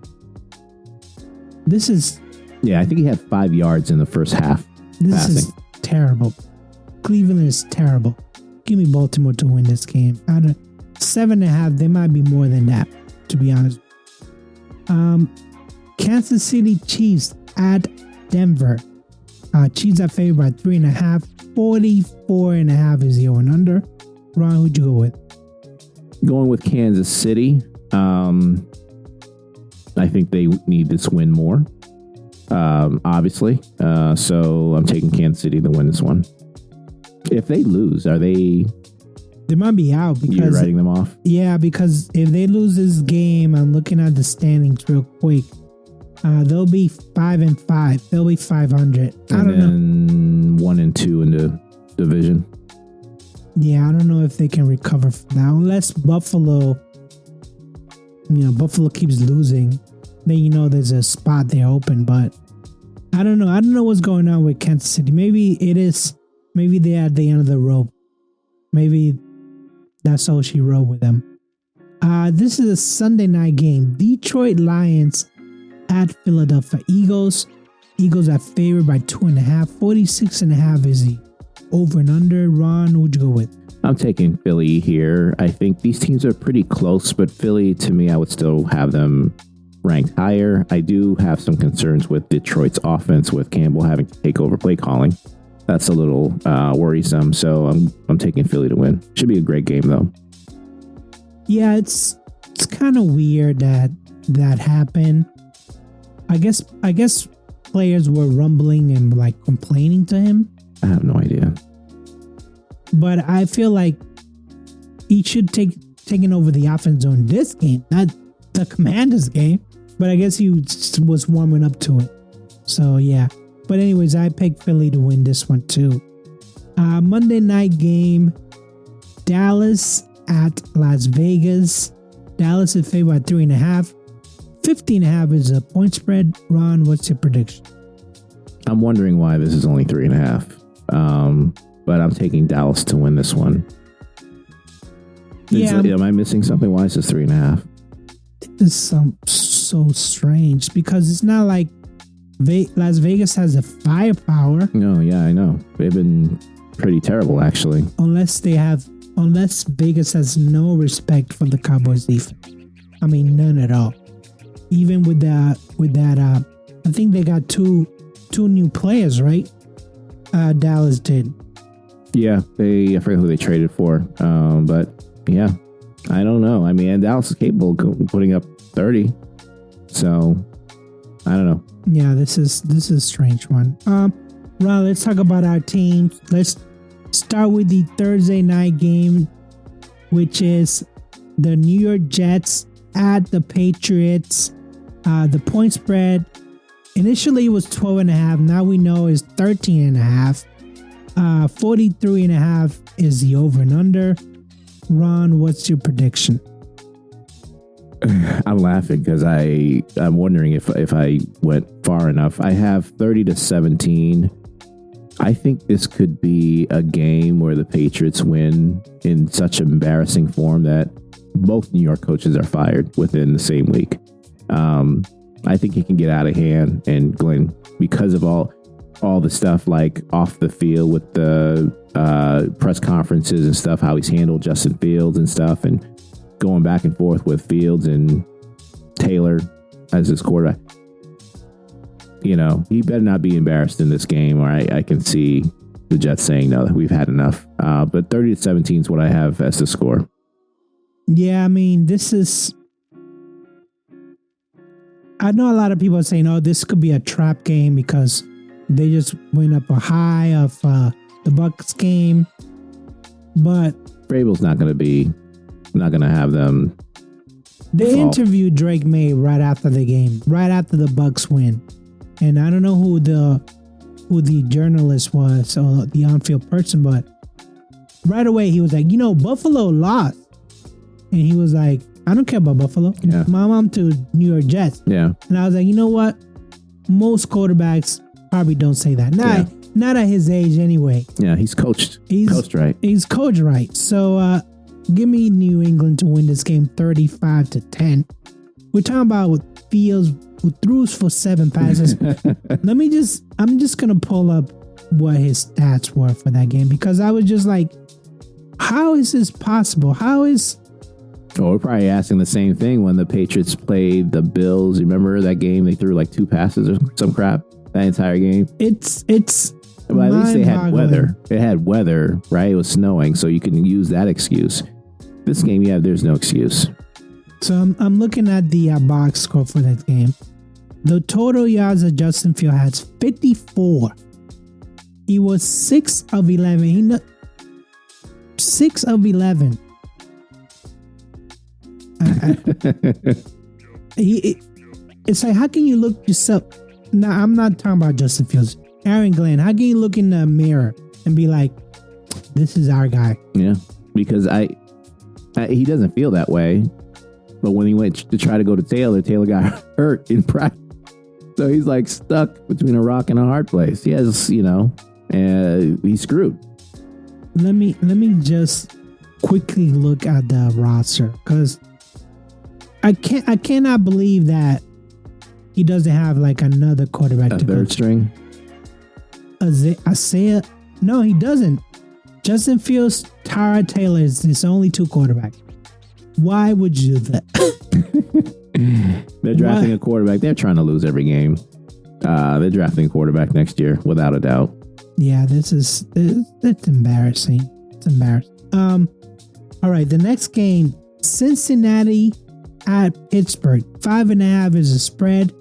Yeah, I think he had 5 yards in the first half. This is terrible. Cleveland is terrible. Give me Baltimore to win this game. Out of 7.5, they might be more than that, to be honest. Kansas City Chiefs at Denver. Chiefs are favored by 3.5. 44.5 is the over and under. Ron, who'd you go with? Going with Kansas City. I think they need this win more, obviously. So I'm taking Kansas City to win this one. If they lose, are they... They might be out because... You're writing them off? Yeah, because if they lose this game, I'm looking at the standings real quick. They'll be 5-5. They'll be 500. I don't know. 1-2 in the division. Yeah, I don't know if they can recover from that. Unless Buffalo keeps losing, then there's a spot there open. But I don't know. I don't know what's going on with Kansas City. Maybe they're at the end of the rope. Maybe that's all she wrote with them. This is a Sunday night game. Detroit Lions at Philadelphia Eagles. Eagles are favored by 2.5. 46.5 is the over and under. Ron, who'd you go with? I'm taking Philly here. I think these teams are pretty close, but Philly, to me, I would still have them ranked higher. I do have some concerns with Detroit's offense, with Campbell having to take over play calling. That's a little worrisome, so I'm taking Philly to win. Should be a great game, though. Yeah, it's kind of weird that happened. I guess players were rumbling and complaining to him. I have no idea. But I feel like he should taking over the offense on this game, not the Commanders game. But I guess he was warming up to it. So yeah. But anyways, I picked Philly to win this one too. Monday night game, Dallas at Las Vegas. Dallas is favored by 3.5. 50.5 is a point spread. Ron, what's your prediction? I'm wondering why this is only 3.5. But I'm taking Dallas to win this one. Yeah. Am I missing something? Why is this 3.5? This is so strange because it's not like Las Vegas has the firepower. No, yeah, I know. They've been pretty terrible, actually. Unless Vegas has no respect for the Cowboys defense. I mean, none at all. Even with that, I think they got two new players, right? Dallas did. Yeah, I forget who they traded for. But yeah, I don't know. I mean, and Dallas is capable of putting up 30. So I don't know. Yeah, this is a strange one. Ron, let's talk about our teams. Let's start with the Thursday night game, which is the New York Jets at the Patriots. The point spread initially was 12.5. Now we know is 13.5. 43.5 is the over and under. Ron, what's your prediction? I'm laughing because I'm wondering if I went far enough. I have 30-17. I think this could be a game where the Patriots win in such embarrassing form that both New York coaches are fired within the same week. I think it can get out of hand, and Glenn, because of all the stuff like off the field with the press conferences and stuff, how he's handled Justin Fields and stuff, and going back and forth with Fields and Taylor as his quarterback. You know, he better not be embarrassed in this game, or I can see the Jets saying, no, we've had enough. But 30-17 is what I have as the score. Yeah, I mean, I know a lot of people are saying, oh, this could be a trap game because they just went up a high of the Bucs game. But Vrabel's not going to have them. They interviewed Drake May right after the game, right after the Bucs win. And I don't know who the journalist was or the on-field person, but right away he was like, Buffalo lost. And he was like, I don't care about Buffalo. Yeah. My mom to New York Jets. Yeah. And I was like, you know what? Most quarterbacks probably don't say that. Not at his age anyway. Yeah, he's coached. Coached right. He's coached right. So give me New England to win this game 35-10. We're talking about Fields who threw for 7 passes. I'm just gonna pull up what his stats were for that game because I was just like, how is this possible? Oh, we're probably asking the same thing when the Patriots played the Bills. You remember that game? They threw like 2 passes or some crap that entire game. It's. Well, at least they had weather. It had weather, right? It was snowing, so you can use that excuse. This game, yeah, there's no excuse. So I'm looking at the box score for that game. The total yards that Justin Fields has 54. He was 6 of 11. 6 of 11. It's like, how can you look yourself? Now, I'm not talking about Justin Fields. Aaron Glenn, how can you look in the mirror and be like, this is our guy? Yeah, because he doesn't feel that way. But when he went to try to go to Taylor got hurt in practice. So he's like stuck between a rock and a hard place. He has, he's screwed. Let me just quickly look at the roster because I cannot believe that he doesn't have like another quarterback A to third go string. Isaiah, no, he doesn't. Justin Fields, Tyrod Taylor is his only 2 quarterbacks. Why would you do that? They're drafting a quarterback. They're trying to lose every game. They're drafting a quarterback next year, without a doubt. Yeah, it's embarrassing. It's embarrassing. All right, the next game, Cincinnati at Pittsburgh. 5.5 is the spread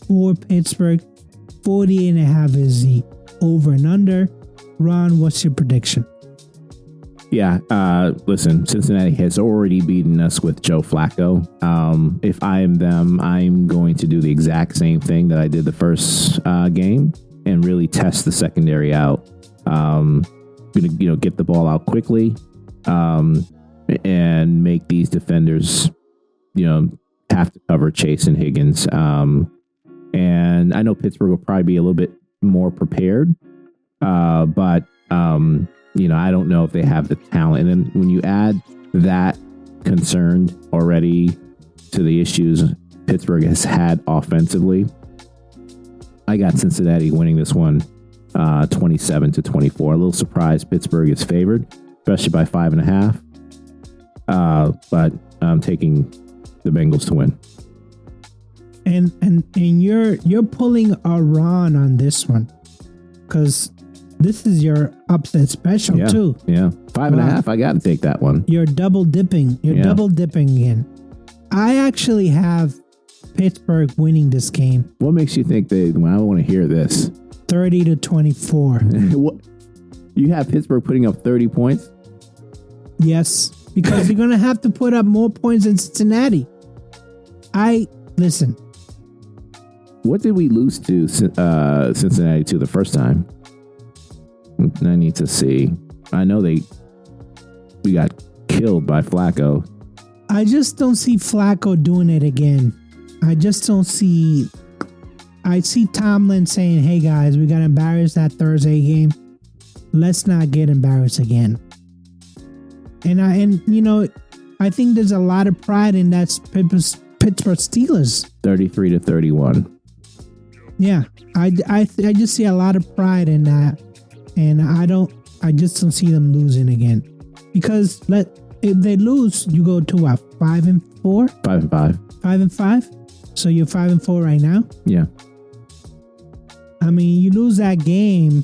for Pittsburgh. 40.5 is the over and under. Ron, what's your prediction? Yeah, listen, Cincinnati has already beaten us with Joe Flacco. If I am them, I'm going to do the exact same thing that I did the first game and really test the secondary out. going to get the ball out quickly, and make these defenders have to cover Chase and Higgins. And I know Pittsburgh will probably be a little bit more prepared, but I don't know if they have the talent. And then when you add that concern already to the issues Pittsburgh has had offensively, I got Cincinnati winning this one 27-24. A little surprised Pittsburgh is favored, especially by 5.5. But I'm taking the Bengals to win. And you're pulling a Ron on this one, because this is your upset special too. Yeah, 5.5. I got to take that one. You're double dipping. Double dipping again. I actually have Pittsburgh winning this game. What makes you think I want to hear this? 30-24. What? You have Pittsburgh putting up 30 points? Yes, because you're going to have to put up more points than Cincinnati. Listen. What did we lose to Cincinnati to the first time? I need to see. I know we got killed by Flacco. I just don't see Flacco doing it again. I just don't see. I see Tomlin saying, "Hey guys, we got embarrassed that Thursday game. Let's not get embarrassed again." And I think there's a lot of pride in that Pittsburgh Steelers. 33-31. Yeah, I just see a lot of pride in that, and I just don't see them losing again, because if they lose, you go to what, 5-4? 5-5. 5-5. So you're 5-4 right now. Yeah. I mean, you lose that game.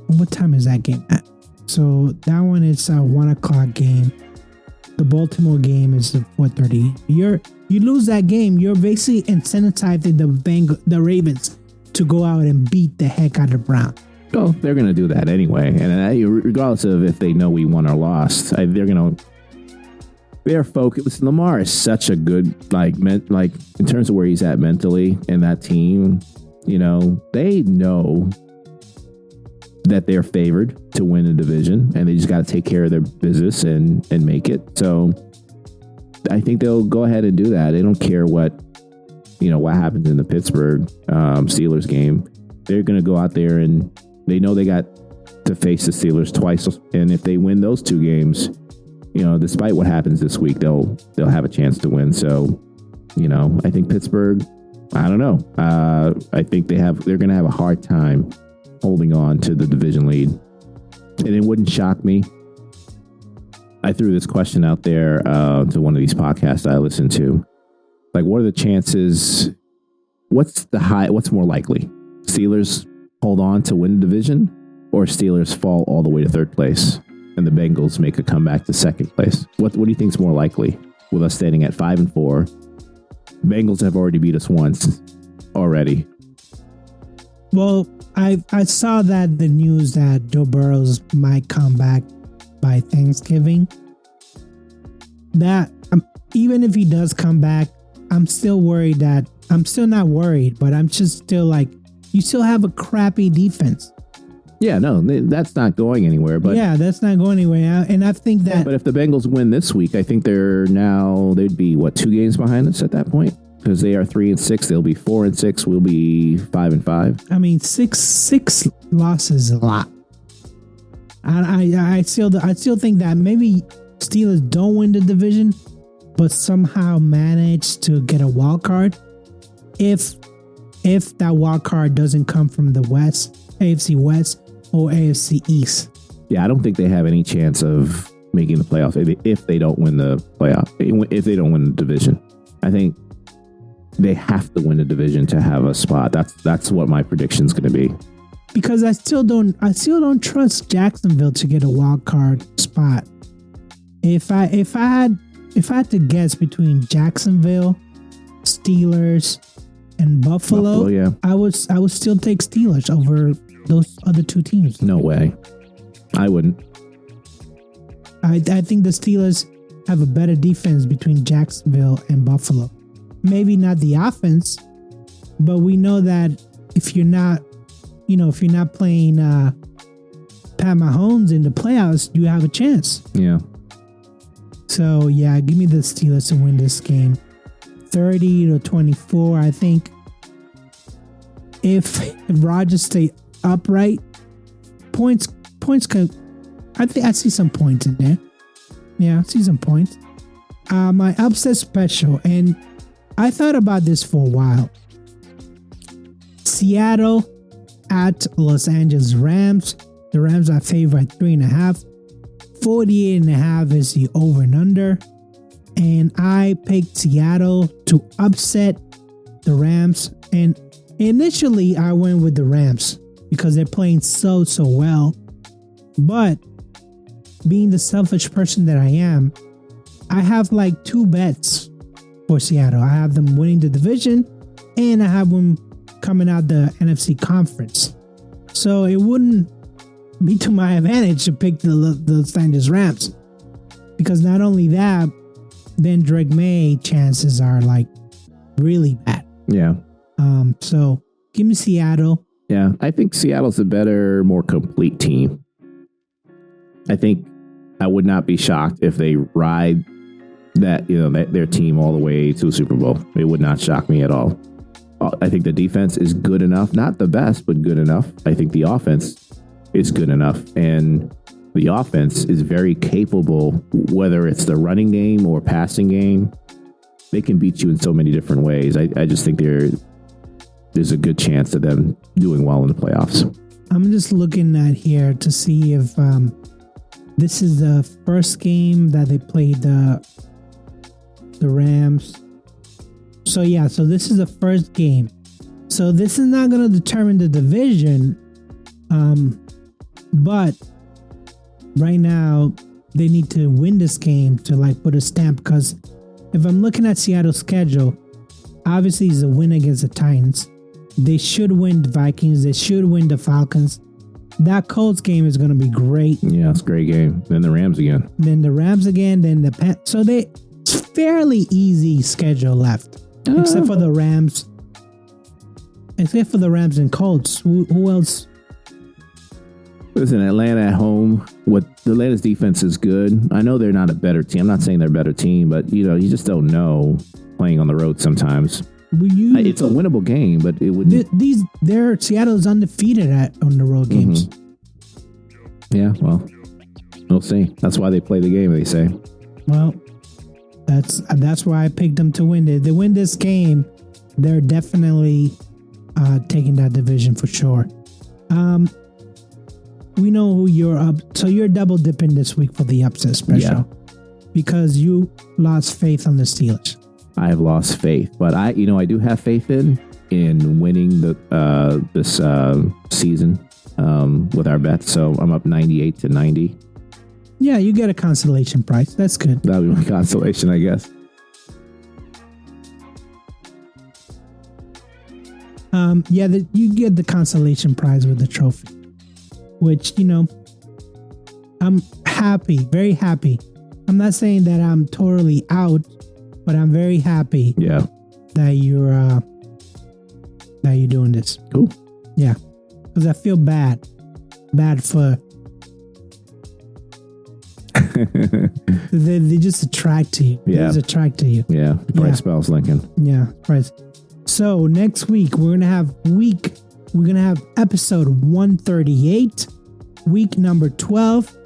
What time is that game at? So that one is a 1:00 game. The Baltimore game is 4:30. You lose that game, you're basically incentivizing the Ravens to go out and beat the heck out of the Browns. Oh, they're going to do that anyway. And regardless of if they know we won or lost, they're focused. Lamar is such a good, in terms of where he's at mentally and that team, they know that they're favored to win the division, and they just got to take care of their business and make it. So I think they'll go ahead and do that. They don't care what happens in the Pittsburgh Steelers game. They're going to go out there, and they know they got to face the Steelers twice. And if they win those two games, despite what happens this week, they'll have a chance to win. So, I think Pittsburgh, I don't know. I think they're going to have a hard time holding on to the division lead. And it wouldn't shock me. I threw this question out there to one of these podcasts I listen to. What are the chances? What's more likely? Steelers hold on to win the division, or Steelers fall all the way to third place and the Bengals make a comeback to second place? What do you think is more likely, with us standing at 5-4? Bengals have already beat us once already. Well, I saw that the news that Joe Burrows might come back by Thanksgiving. That even if he does come back, I'm still worried that I'm still not worried, but I'm just still you still have a crappy defense. Yeah, no, that's not going anywhere. But yeah, that's not going anywhere. And I think that. But if the Bengals win this week, I think they'd be 2 games behind us at that point, because they are 3-6. They'll be 4-6. We'll be 5-5. I mean, six losses is a lot. I still think that maybe Steelers don't win the division, but somehow manage to get a wild card. If that wild card doesn't come from the West, AFC West or AFC East. Yeah, I don't think they have any chance of making the playoffs if they don't win the playoff. If they don't win the division, I think they have to win the division to have a spot. That's what my prediction is going to be. Because I still don't trust Jacksonville to get a wild card spot. If I had to guess between Jacksonville, Steelers, and Buffalo, yeah. I would still take Steelers over those other two teams. No way. I wouldn't. I think the Steelers have a better defense between Jacksonville and Buffalo. Maybe not the offense, but we know that if you're not playing Pat Mahomes in the playoffs, you have a chance. Yeah. So, yeah, give me the Steelers to win this game. 30-24, I think. If Rodgers stay upright, points can... I see some points in there. Yeah, I see some points. My upset special, and I thought about this for a while. Seattle at Los Angeles Rams. The Rams are favored by 3.5. 48.5 is the over and under. And I picked Seattle to upset the Rams. And initially, I went with the Rams because they're playing so well. But being the selfish person that I am, I have like 2 bets for Seattle. I have them winning the division, and I have them coming out the NFC conference. So it wouldn't be to my advantage to pick the Los Angeles Rams, because not only that, then Drake May chances are like really bad. Yeah. So give me Seattle. Yeah, I think Seattle's a better, more complete team. I think I would not be shocked if they ride that, their team all the way to a Super Bowl. It would not shock me at all. I think the defense is good enough, not the best, but good enough. I think the offense is good enough, and the offense is very capable, whether it's the running game or passing game. They can beat you in so many different ways. I just think there's a good chance of them doing well in the playoffs. I'm just looking at here to see if this is the first game that they played the Rams. So this is the first game. So this is not going to determine the division. But right now they need to win this game to like put a stamp, because if I'm looking at Seattle's schedule, obviously it's a win against the Titans. They should win the Vikings. They should win the Falcons. That Colts game is going to be great. Yeah, it's a great game. Then the Rams again. Then the so they fairly easy schedule left, except for the Rams. Except for the Rams and Colts. Who else? Listen, Atlanta at home. Atlanta's defense is good. I know they're not a better team. I'm not saying they're a better team, but you just don't know playing on the road sometimes. It's a winnable game, but it wouldn't. Seattle is undefeated on the road games. Mm-hmm. Yeah, well, we'll see. That's why they play the game, they say. Well, that's why I picked them to win. If they win this game, they're definitely taking that division for sure. We know who you're up. So you're double dipping this week for the upset special, because you lost faith on the Steelers. I have lost faith, but I do have faith in winning this season with our bets. So I'm up 98-90. Yeah, you get a consolation prize. That's good. That'll be my consolation, I guess. You get the consolation prize with the trophy, which, I'm happy, very happy. I'm not saying that I'm totally out, but I'm very happy. Yeah. That you're doing this. Cool. Yeah, because I feel bad for. they just attract to you. Yeah. They just attract to you. Yeah. Bright spells, Lincoln. Yeah. Right. So next week we're gonna have episode 138, week number 12.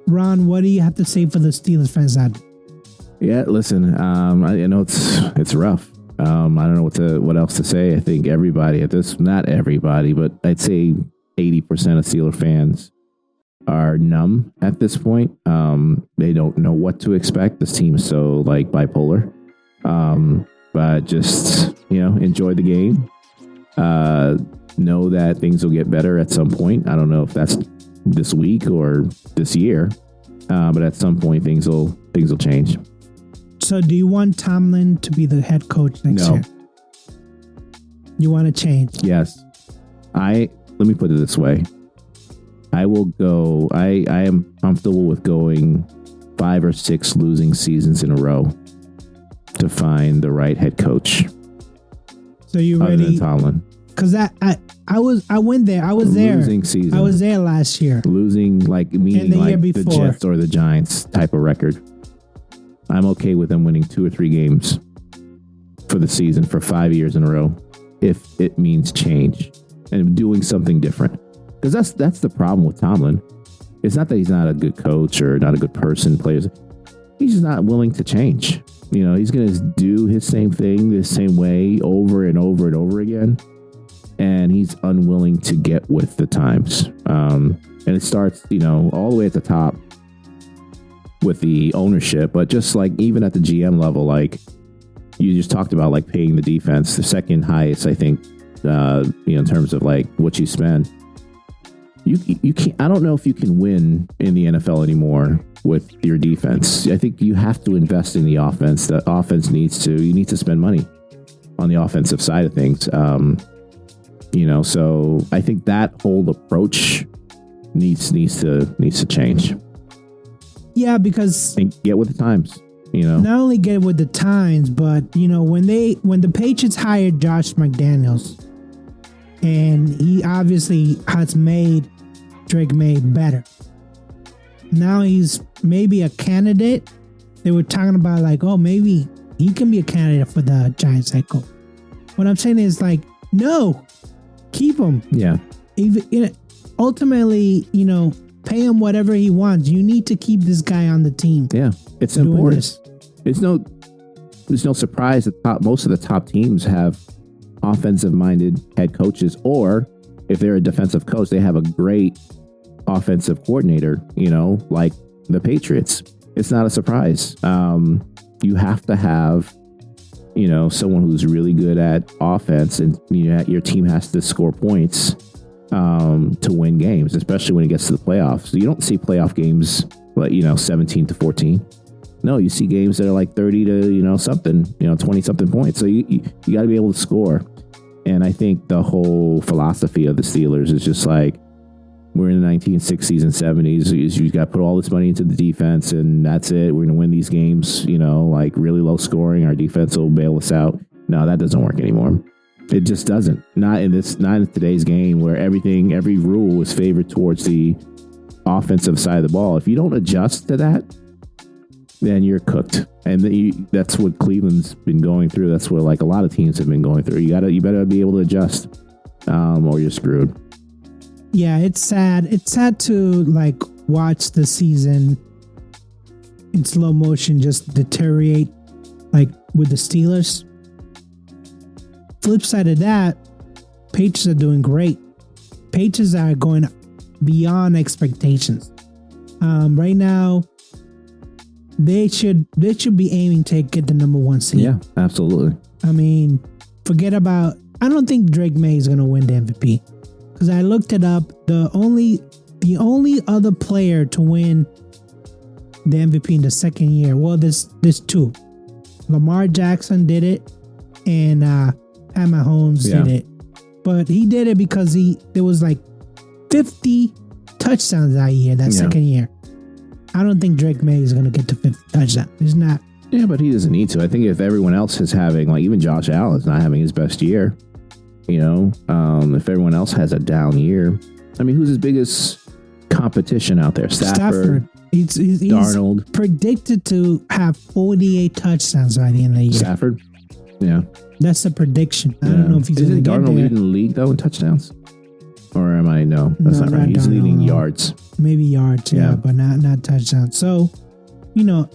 Ron, what do you have to say for the Steelers fans out there? Yeah, listen, I know it's rough. I don't know what else to say. I think everybody not everybody, but I'd say 80% of Steelers fans are numb at this point. They don't know what to expect. This team is so like bipolar. But just, enjoy the game. Know that things will get better at some point. I don't know if that's this week or this year, but at some point things will change. So do you want Tomlin to be the head coach next year? You want to change? Yes. Let me put it this way. I will go. I am comfortable with going 5 or 6 losing seasons in a row to find the right head coach. So you other ready? Than Tomlin. because I went there. I was there. Losing season. I was there last year. Losing, like, meaning like the Jets or the Giants type of record. I'm okay with them winning 2 or 3 games for the season for 5 years in a row if it means change and doing something different. Because that's the problem with Tomlin. It's not that he's not a good coach or not a good person, players. He's just not willing to change. You know, he's going to do his same thing the same way over and over and over again. And he's unwilling to get with the times. And it starts, you know, all the way at the top with the ownership. But just like even at the GM level, like you just talked about, like paying the defense, the second highest, I think, you know, in terms of like what you spend. You can't. I don't know if you can win in the NFL anymore with your defense. I think you have to invest in the offense. The offense needs to. You need to spend money on the offensive side of things. You know, so I think that whole approach needs to change. Yeah, because and get with the times. You know, not only get with the times, but you know when the Patriots hired Josh McDaniels, and he obviously has made Drake May better. Now he's maybe a candidate. They were talking about like, oh, maybe he can be a candidate for the Giants head coach. What I'm saying is like, no, keep him. Yeah. Even ultimately, you know, pay him whatever he wants. You need to keep this guy on the team. Yeah, it's important. There's no surprise that most of the top teams have offensive-minded head coaches, or if they're a defensive coach, they have a great offensive coordinator, you know, like the Patriots. It's not a surprise. You have to have, you know, someone who's really good at offense, and your team has to score points to win games, especially when it gets to the playoffs. So you don't see playoff games like, you know, 17-14. No, you see games that are like 30 to, you know, something, you know, 20 something points. So you got to be able to score. And I think the whole philosophy of the Steelers is just like, we're in the 1960s and 70s. You got to put all this money into the defense, and that's it. We're going to win these games, you know, like really low scoring. Our defense will bail us out. No, that doesn't work anymore. It just doesn't. Not in today's game where every rule is favored towards the offensive side of the ball. If you don't adjust to that, then you're cooked. And that's what Cleveland's been going through. That's what like a lot of teams have been going through. You better be able to adjust, or you're screwed. Yeah, it's sad. It's sad to like watch the season in slow motion just deteriorate, like with the Steelers. Flip side of that, Patriots are doing great. Patriots are going beyond expectations. Right now, they should be aiming to get the number 1 seed. Yeah, absolutely. I mean, forget about. I don't think Drake May is going to win the MVP because I looked it up. The only other player to win the MVP in the second year. Well, there's 2. Lamar Jackson did it, and Pat Mahomes did it. But he did it because there was like 50 touchdowns that year, second year. I don't think Drake May is going to get to 50 touchdowns. He's not. Yeah, but he doesn't need to. I think if everyone else is having, like even Josh Allen's not having his best year, you know, if everyone else has a down year, I mean, who's his biggest competition out there? Stafford. He's Darnold. Predicted to have 48 touchdowns by the end of the year. Stafford. Yeah. That's the prediction. I don't know if he's going to get there. Isn't Darnold leading the league, though, in touchdowns? Or am I? No, that's not right. He's leading yards. Maybe yards, yeah, but not touchdowns. So, you know,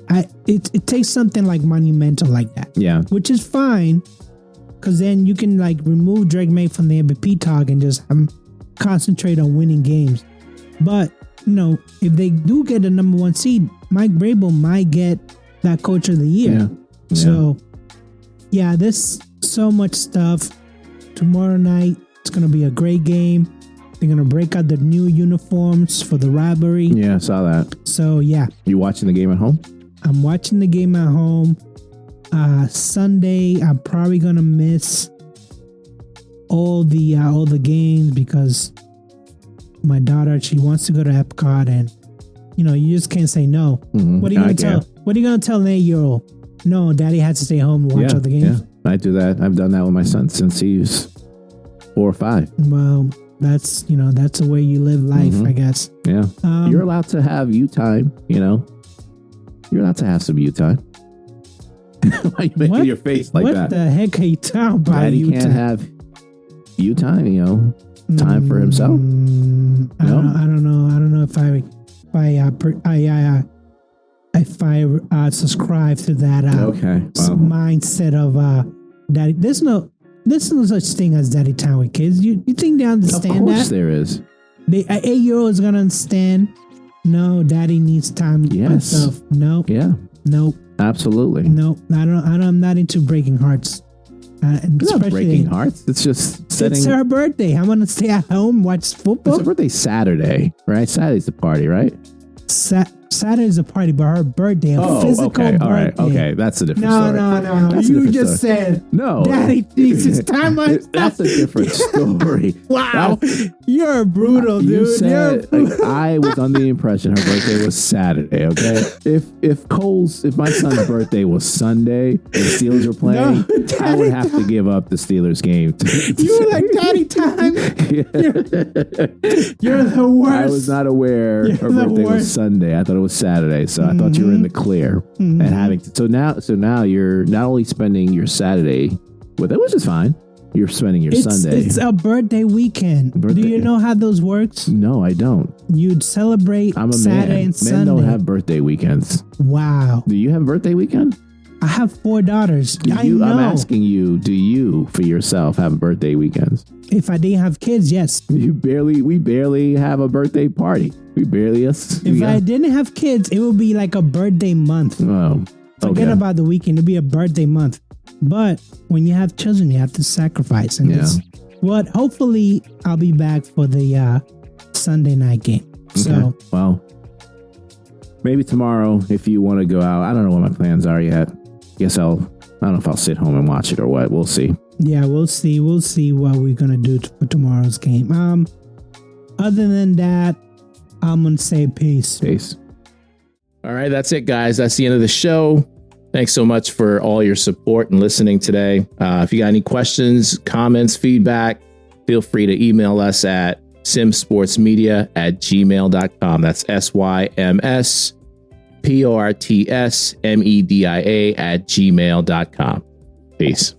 it takes something like monumental like that. Yeah. Which is fine, because then you can like remove Drake May from the MVP talk and just concentrate on winning games. But, you know, if they do get the number 1 seed, Mike Vrabel might get that coach of the year. Yeah. So, yeah, there's so much stuff. Tomorrow night, it's going to be a great game. They're going to break out the new uniforms for the rivalry. Yeah, I saw that. So, yeah. You watching the game at home? I'm watching the game at home. Sunday, I'm probably going to miss all the games because my daughter, she wants to go to Epcot, and, you know, you just can't say no. Mm-hmm. What are you going to tell? What are you going to tell an 8-year-old? No, daddy had to stay home and watch all the games. Yeah, I do that. I've done that with my son since he's 4 or 5. Well, that's the way you live life, I guess. Yeah. You're allowed to have you time, You're allowed to have some you time. Why are you making your face like that? What the heck are you talking about? Daddy can't have you time, time for himself. I don't know if I subscribe to that mindset of daddy. There's no such thing as daddy time with kids. You think they understand that? Of course there is. The 8-year-old is gonna understand. No, daddy needs time for himself. No. Yeah. Nope. Absolutely. No, I'm not into breaking hearts. It's not breaking hearts. It's just setting. It's her birthday. I'm gonna stay at home, watch football. It's her birthday Saturday, right? Saturday's the party, right? Saturday's a party, but her birthday, physical birthday. All right, okay, that's a different story. No. That's you just said no. Daddy needs his time. That's a different story. Wow, you're brutal, dude. You said I was under the impression her birthday was Saturday. Okay, if my son's birthday was Sunday and the Steelers were playing, I would have to give up the Steelers game. You were like daddy time. You're the worst. I was not aware her birthday was Sunday. I thought it was Saturday, so I thought you were in the clear. And having so now you're not only spending your Saturday with it, which is fine. You're spending your Sunday. It's a birthday weekend. Do you know how those works? No, I don't. You'd celebrate Saturday and Sunday. Men don't have birthday weekends. Wow. Do you have a birthday weekend? I have 4 daughters. I know. I'm asking you, do you, for yourself, have birthday weekends? If I didn't have kids, yes. We barely have a birthday party. We barely. If I didn't have kids, it would be like a birthday month. Oh, Forget about the weekend. It'd be a birthday month. But when you have children, you have to sacrifice. And hopefully I'll be back for the Sunday night game. Okay. So, well, maybe tomorrow if you want to go out. I don't know what my plans are yet. I don't know if I'll sit home and watch it or what. We'll see. Yeah, we'll see. We'll see what we're gonna do for tomorrow's game. Other than that, I'm gonna say peace. Peace. All right, that's it, guys. That's the end of the show. Thanks so much for all your support and listening today. If you got any questions, comments, feedback, feel free to email us at simsportsmedia@gmail.com. That's SYMSPORTSMEDIA@gmail.com. Peace.